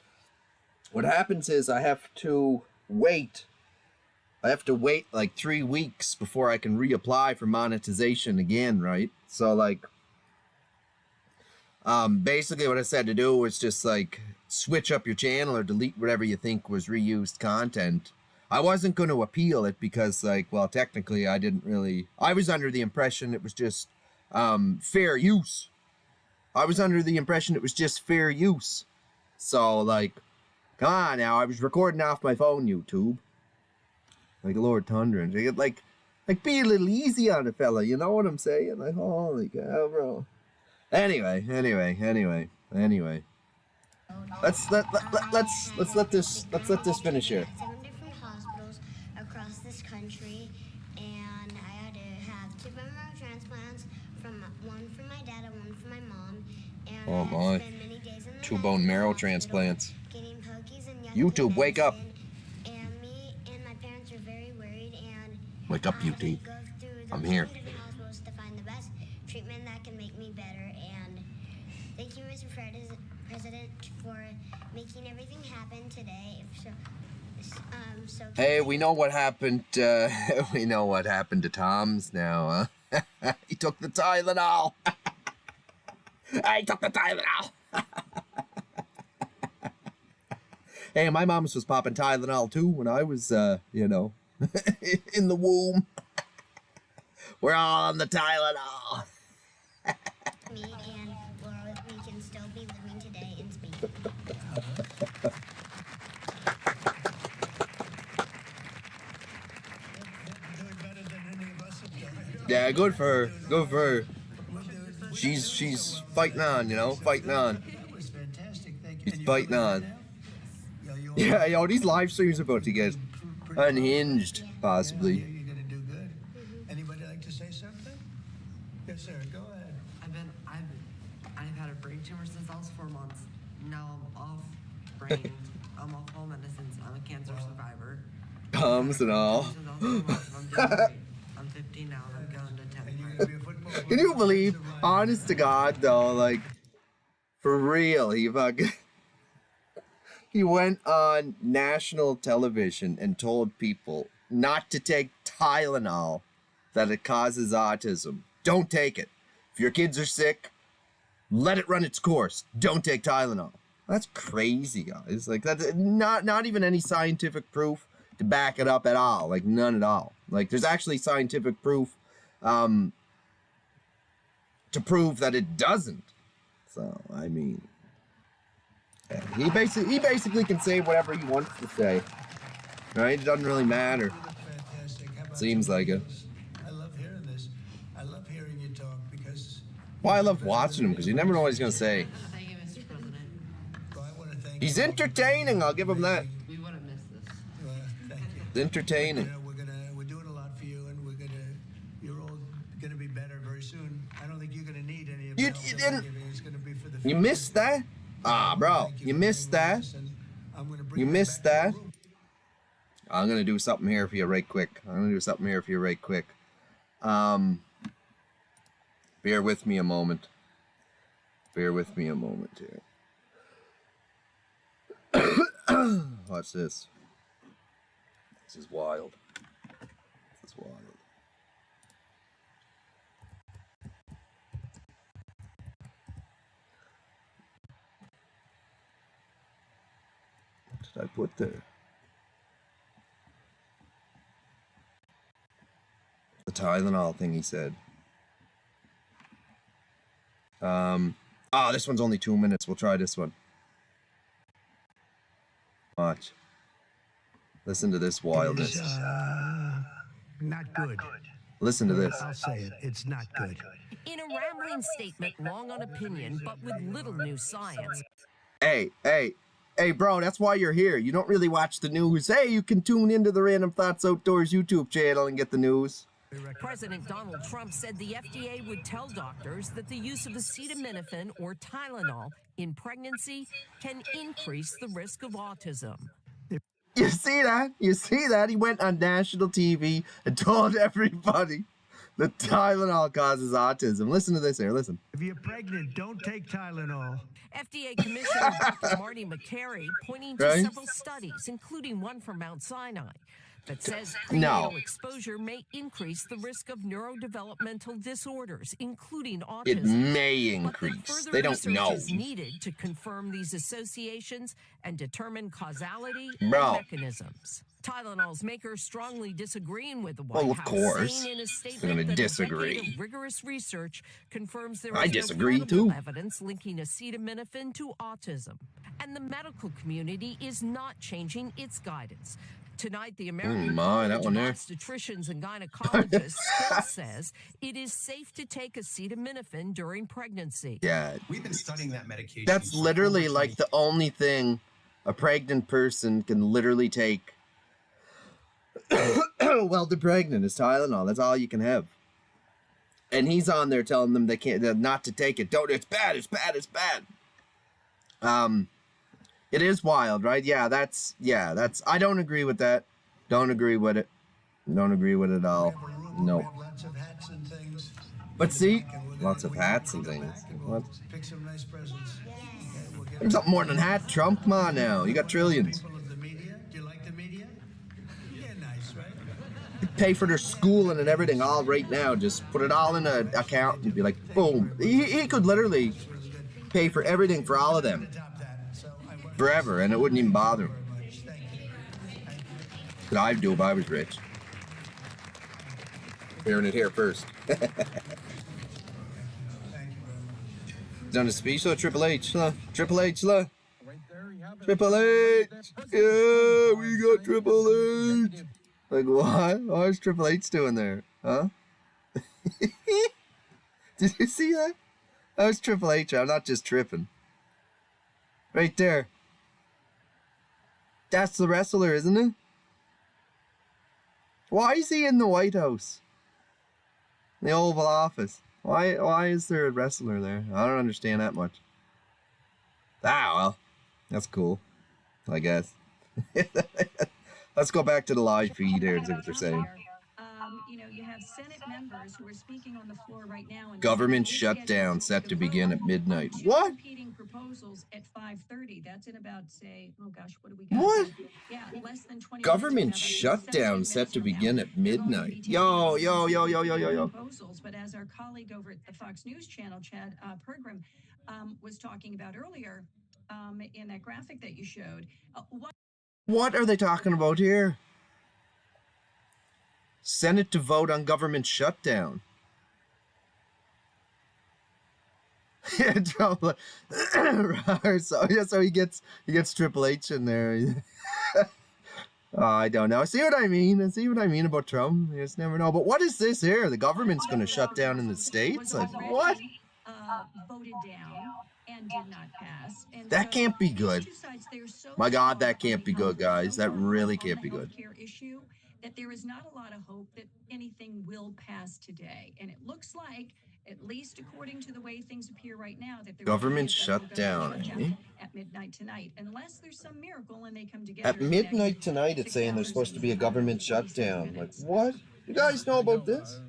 I have to wait. I have to wait like 3 weeks before I can reapply for monetization again, right? So like, basically what I said to do was just like switch up your channel or delete whatever you think was reused content. I wasn't going to appeal it because, like, well, technically I was under the impression it was just fair use. I was under the impression it was just fair use. So, like, come on now, I was recording off my phone, YouTube. Like Lord Tundra. Like, be a little easy on a fella, you know what I'm saying? Like, holy cow, bro. Anyway. Let's let this finish here. 7 different hospitals across this country, and I had to have 2 bone marrow transplants, one for my dad and one for my mom. And Oh I had to my. spend many days in the 2 night bone in the marrow hospital transplants. getting pokies and YouTube, wake up. And me and my parents were very worried, and Wake up, I had to YouTube. go through I'm the here. 7 different hospitals to find the best treatment that can make me better. And thank you, Mr. President, for making everything happen today. Hey, we know what happened. We know what happened to Tom's now. Huh? He took the Tylenol. I took the Tylenol. Hey, my mom's was popping Tylenol too when I was, in the womb. We're all on the Tylenol. Me and Laura, we can still be living today and speaking. Doing better than any of us have done. Yeah, good for her. Good for her. She's fighting on, fighting on. That was fantastic. Thank you. She's And you fighting feeling on. good now? Yeah, these live streams are about to get unhinged, possibly. You're going to do good. Anybody like to say something? Yes, sir. Go ahead. I've had a brain tumor since I was 4 months. Now I'm off brain. I'm off all medicines. I'm a cancer survivor. Comes and all. I'm doing great. I'm 15 now and I'm going to 10th And you're grade. going to be a football player. Can you believe, honest to God, though, like, for real, he went on national television and told people not to take Tylenol, that it causes autism. Don't take it. If your kids are sick, let it run its course. Don't take Tylenol. That's crazy, guys. Like, that's not even any scientific proof to back it up at all. Like, none at all. Like, there's actually scientific proof to prove that it doesn't. So, I mean, he basically can say whatever he wants to say, right? It doesn't really matter. Fantastic. How about Seems like it. I love hearing this. I love hearing you talk because. Well, I love watching him because you never know what he's gonna say. Thank you, Mr. President. Well, I want to thank He's you. entertaining. I'll give him that. We wouldn't miss this. Thank you. It's entertaining. We're doing a lot for you, and you're all gonna be better very soon. I don't think you're gonna need any of the You help that we're didn't- giving. It's gonna be for the You future. missed that? Ah, bro, Thank you for missed being with that. us, and I'm gonna bring You you missed back to that. the room. I'm gonna do something here for you right quick. Bear with me a moment. Here. Watch this. This is wild. What did I put there? The Tylenol thing he said. This one's only 2 minutes. We'll try this one. Watch. Listen to this wildness. Not good. Listen to this. I'll say it. It's not good. In a rambling statement, long on opinion, but with little new science. Hey, bro, that's why you're here. You don't really watch the news. Hey, you can tune into the Random Thoughts Outdoors YouTube channel and get the news. President Donald Trump said the FDA would tell doctors that the use of acetaminophen or Tylenol in pregnancy can increase the risk of autism. You see that? You see that? He went on national TV and told everybody that Tylenol causes autism. Listen to this here. Listen. If you're pregnant, don't take Tylenol. FDA Commissioner Dr. Marty McCary pointing to Right? several studies, including one from Mount Sinai, that says No. prenatal exposure may increase the risk of neurodevelopmental disorders, including autism. It may But that increase. further They don't research know. is needed to confirm these associations and determine causality Bro. and mechanisms. Tylenol's makers strongly disagreeing with the White Well, of House, course. saying in a They're statement gonna that disagree. a decade of rigorous research confirms there I is disagree, no credible too. evidence linking acetaminophen to autism. And the medical community is not changing its guidance. Tonight, the American my, that College one of there. Obstetricians and Gynecologists still says it is safe to take acetaminophen during pregnancy. Yeah. We've been studying that medication. That's for literally over like the only thing a pregnant person can literally take while they're pregnant is Tylenol. That's all you can have. And he's on there telling them they can't, not to take it. Don't, it's bad, it's bad, it's bad. It is wild, right? Yeah, that's, I don't agree with that. Don't agree with it. Don't agree with it at all. No. Lots of hats and things. But see, lots of hats and things. What? Pick some nice presents. There's something more than hat, Trump. Come on now. You got trillions. People of the media. Do you like the media? Yeah, nice, right? You pay for their schooling and everything all right now. Just put it all in an account and be like, boom. He could literally pay for everything for all of them. Forever, and it wouldn't even bother him. But I'd do if I was rich. Hearing it here first. Done a speech, so Triple H, huh? Triple H, huh? Triple H! Yeah, we got Triple H! Like, what? What's Triple H doing there? Huh? Did you see that? That was Triple H. I'm not just tripping. Right there. That's the wrestler, isn't it? Why is he in the White House? The Oval Office. Why is there a wrestler there? I don't understand that much. Ah, well. That's cool. I guess. Let's go back to the live feed here and see what they're saying. You know, you have Senate members who are speaking on the floor right now. And Government shutdown set to begin at midnight. What? Competing proposals at 5:30. That's in about, say, oh gosh, what do we got? What? Yeah, less than 20 Government shutdown set to begin at midnight. Yo. Proposals, but as our colleague over at the Fox News Channel, Chad Pergram, was talking about earlier in that graphic that you showed. What are they talking about here? Senate to vote on government shutdown. so he gets Triple H in there. Oh, I don't know. See what I mean about Trump. You just never know. But what is this here? The government's going to shut down in the States? Like, what? Voted down and did not pass. And that can't be good. My God, that can't be good, guys. That really can't be good. Issue that there is not a lot of hope that anything will pass today. And it looks like, at least according to the way things appear right now, that there government shutdown at midnight tonight, unless there's some miracle and they come together. At midnight tonight, it's saying there's supposed to be a government shutdown. Like, what? You guys know about this?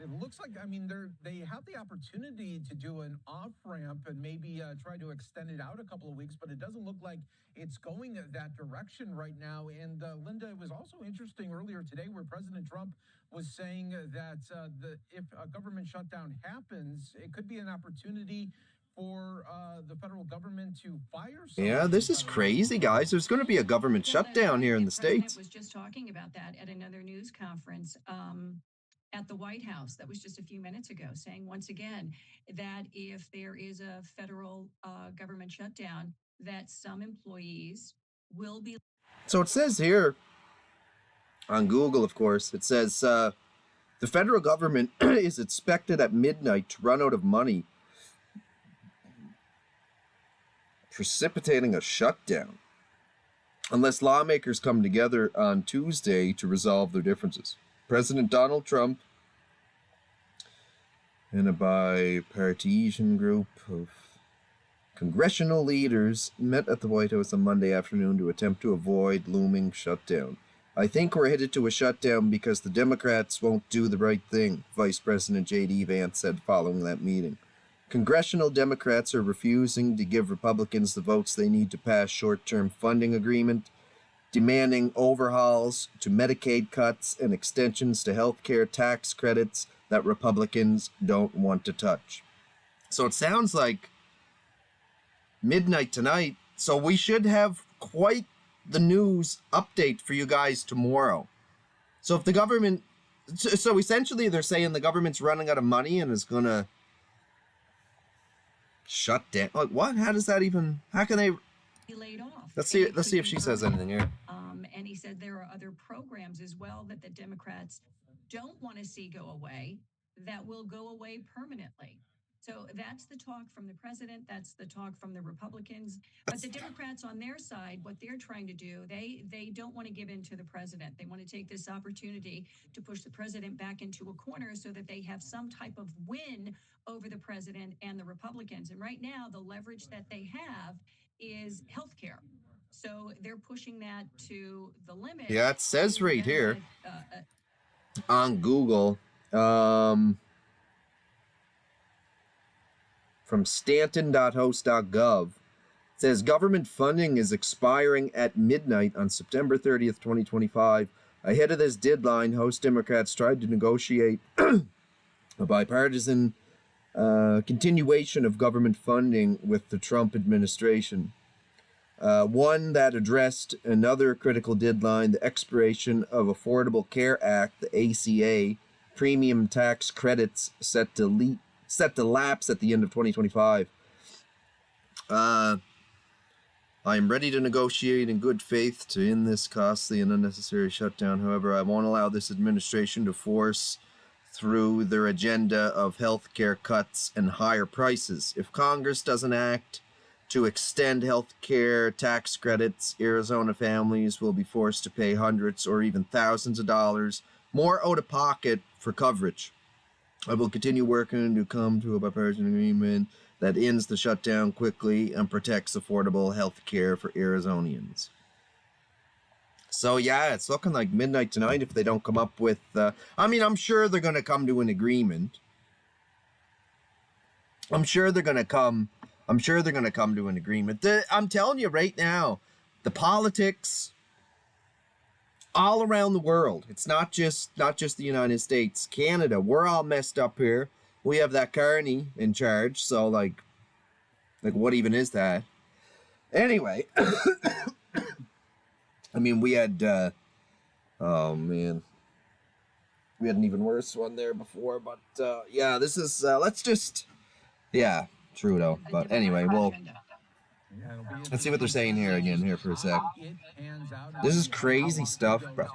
It looks like, I mean, they have the opportunity to do an off-ramp and maybe try to extend it out a couple of weeks, but it doesn't look like it's going that direction right now. And Linda, it was also interesting earlier today where President Trump was saying that if a government shutdown happens, it could be an opportunity for the federal government to fire someone. Yeah, this is crazy, guys. There's going to be a government shutdown here in the States. I was just talking about that at another news conference at the White House. That was just a few minutes ago, saying once again that if there is a federal government shutdown, that some employees will be. So it says here on Google, of course, it says the federal government is expected at midnight to run out of money, precipitating a shutdown unless lawmakers come together on Tuesday to resolve their differences. President Donald Trump and a bipartisan group of Congressional leaders met at the White House on Monday afternoon to attempt to avoid looming shutdown. I think we're headed to a shutdown because the Democrats won't do the right thing, Vice President J.D. Vance said following that meeting. Congressional Democrats are refusing to give Republicans the votes they need to pass short-term funding agreement, demanding overhauls to Medicaid cuts and extensions to health care tax credits that Republicans don't want to touch. So it sounds like midnight tonight, so we should have quite the news update for you guys tomorrow. So if the government, so essentially they're saying the government's running out of money and is gonna shut down. Like what? How does that even? How can they? Laid off. Let's see if she says anything here. And he said there are other programs as well that the Democrats don't want to see go away that will go away permanently. So that's the talk from the president. That's the talk from the Republicans. But the Democrats on their side, what they're trying to do, they don't want to give in to the president. They want to take this opportunity to push the president back into a corner so that they have some type of win over the president and the Republicans. And right now, the leverage that they have is healthcare. So they're pushing that to the limit. Yeah, it says right here on Google. From stanton.host.gov, it says government funding is expiring at midnight on September 30th, 2025. Ahead of this deadline, House Democrats tried to negotiate a bipartisan continuation of government funding with the Trump administration. One that addressed another critical deadline, the expiration of Affordable Care Act, the ACA, premium tax credits set to lapse at the end of 2025. I am ready to negotiate in good faith to end this costly and unnecessary shutdown. However, I won't allow this administration to force through their agenda of health care cuts and higher prices. If Congress doesn't act to extend health care tax credits, Arizona families will be forced to pay hundreds or even thousands of dollars more out of pocket for coverage. I will continue working to come to a bipartisan agreement that ends the shutdown quickly and protects affordable health care for Arizonians. So yeah, it's looking like midnight tonight if they don't come up with... I'm sure they're going to come to an agreement. I'm sure they're going to come to an agreement. I'm telling you right now, the politics all around the world. It's not just the United States, Canada. We're all messed up here. We have that Carney in charge. So like what even is that? Anyway, I mean, we had oh man, we had an even worse one there before. But yeah, this is Trudeau. But anyway, let's see what they're saying here for a sec. This is crazy stuff, bro.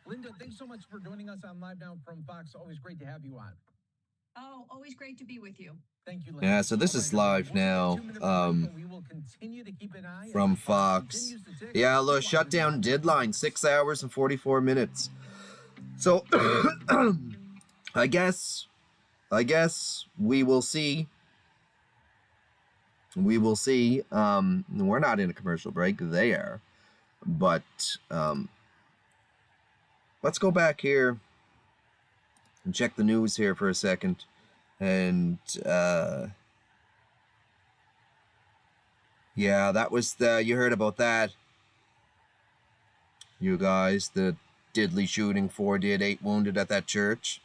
Linda, thanks so much for joining us on Live Now from Fox. Always great to have you on. Oh, always great to be with you. Thank you, Linda. Yeah, so this is live now from Fox. Yeah, look, shutdown deadline, 6 hours and 44 minutes. So I guess we will see. We will see. We're not in a commercial break. They are. But let's go back here and check the news here for a second. And yeah, that was you heard about that. You guys, the deadly shooting, 4 dead, 8 wounded at that church.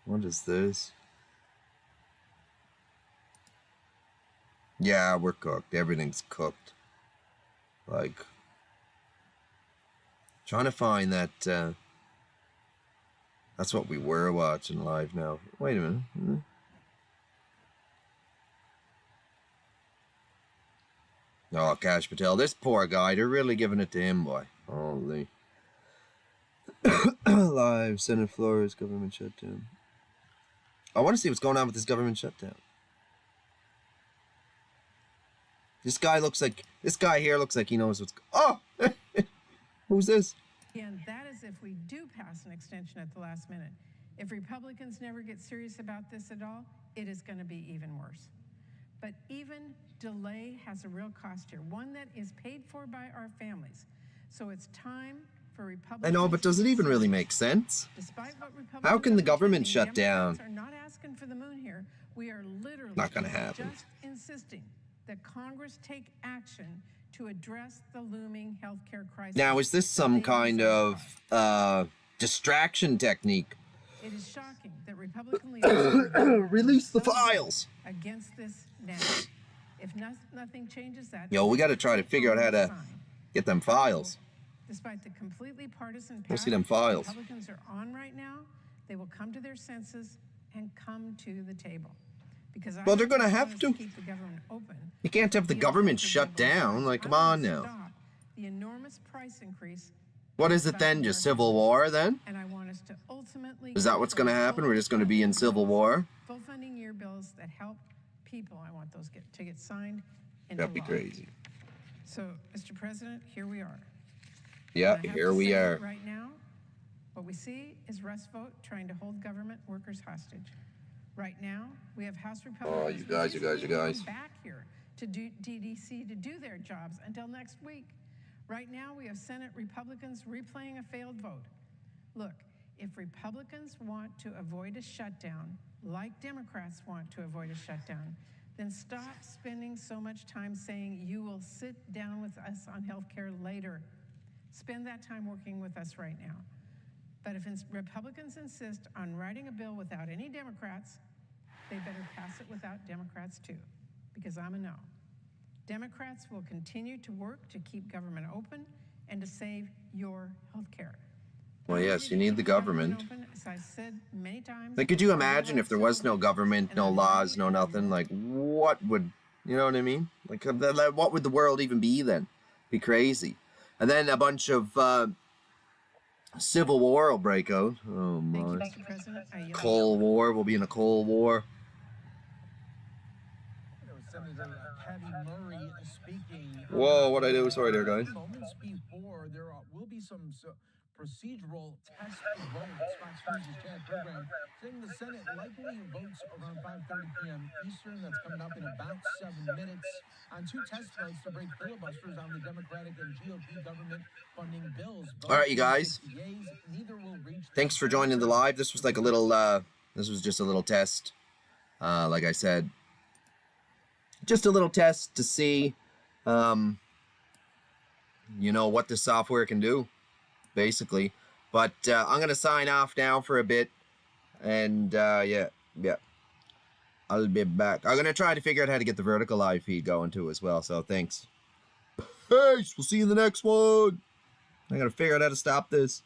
What is this? Yeah, we're cooked. Everything's cooked. Like, trying to find that, that's what we were watching live now. Wait a minute. Oh, Kash Patel. This poor guy. They're really giving it to him, boy. Holy. Live. Senate floor is government shutdown. I want to see what's going on with this government shutdown. This guy here looks like he knows what's... Oh! Who's this? And that is if we do pass an extension at the last minute. If Republicans never get serious about this at all, it is going to be even worse. But even delay has a real cost here, one that is paid for by our families. So it's time for Republicans. I know, but does it even really make sense? Despite what Republicans How can the are government pretending, shut down? Democrats are not asking for the moon here. We are literally Not gonna happen. just insisting that Congress take action to address the looming healthcare crisis. Now, is this some kind of distraction technique? It is shocking that Republican leaders release the files against this now. If nothing changes that, Yo, we got to try to figure out how to get them files. Despite the completely partisan We'll path see them files. Republicans are on right now, they will come to their senses and come to the table. Because Well, they're gonna have to. keep the government open. You can't have the government shut down. Like, come on now. Stop the enormous price increase. What is it then? Just civil war then? And I want us to ultimately Is that what's going to happen? We're just going to be in civil war? full funding year bills that help people. I want those to get signed into That'd be law. crazy. So, Mr. President, here we are. Yeah, And I have here to we say are. Right now, what we see is Russ Vogt trying to hold government workers hostage. Right now, we have House Republicans. Oh, you guys. Come back here to do DDC to do their jobs until next week. Right now, we have Senate Republicans replaying a failed vote. Look, if Republicans want to avoid a shutdown, like Democrats want to avoid a shutdown, then stop spending so much time saying you will sit down with us on health care later. Spend that time working with us right now. But if Republicans insist on writing a bill without any Democrats, they better pass it without Democrats too, because I'm a no. Democrats will continue to work to keep government open and to save your health care. Well, yes, you need the government. Open, as I said many times. Like, could you imagine if there was no government, no laws, no nothing? Like, what would, you know what I mean? Like, what would the world even be then? Be crazy. And then a bunch of civil war will break out. Oh, my. Thank you, Mr. President. I yield. Cold War. We'll be in a Cold War. Senator Patty Murray speaking. Whoa, what'd I do? Sorry there, guys. Moments before, there will be some procedural test votes. Fox News' chat program saying the Senate likely votes around 5:30 p.m. Eastern. That's coming up in about 7 minutes on 2 test votes to break filibusters on the Democratic and GOP government funding bills. All right, you guys. Neither will reach. Thanks for joining the live. This was like a little, this was just a little test. Like I said, just a little test to see, you know, what the software can do, basically. But I'm going to sign off now for a bit. And, yeah. I'll be back. I'm going to try to figure out how to get the vertical live feed going, too, as well. So, thanks. Peace. We'll see you in the next one. I got to figure out how to stop this.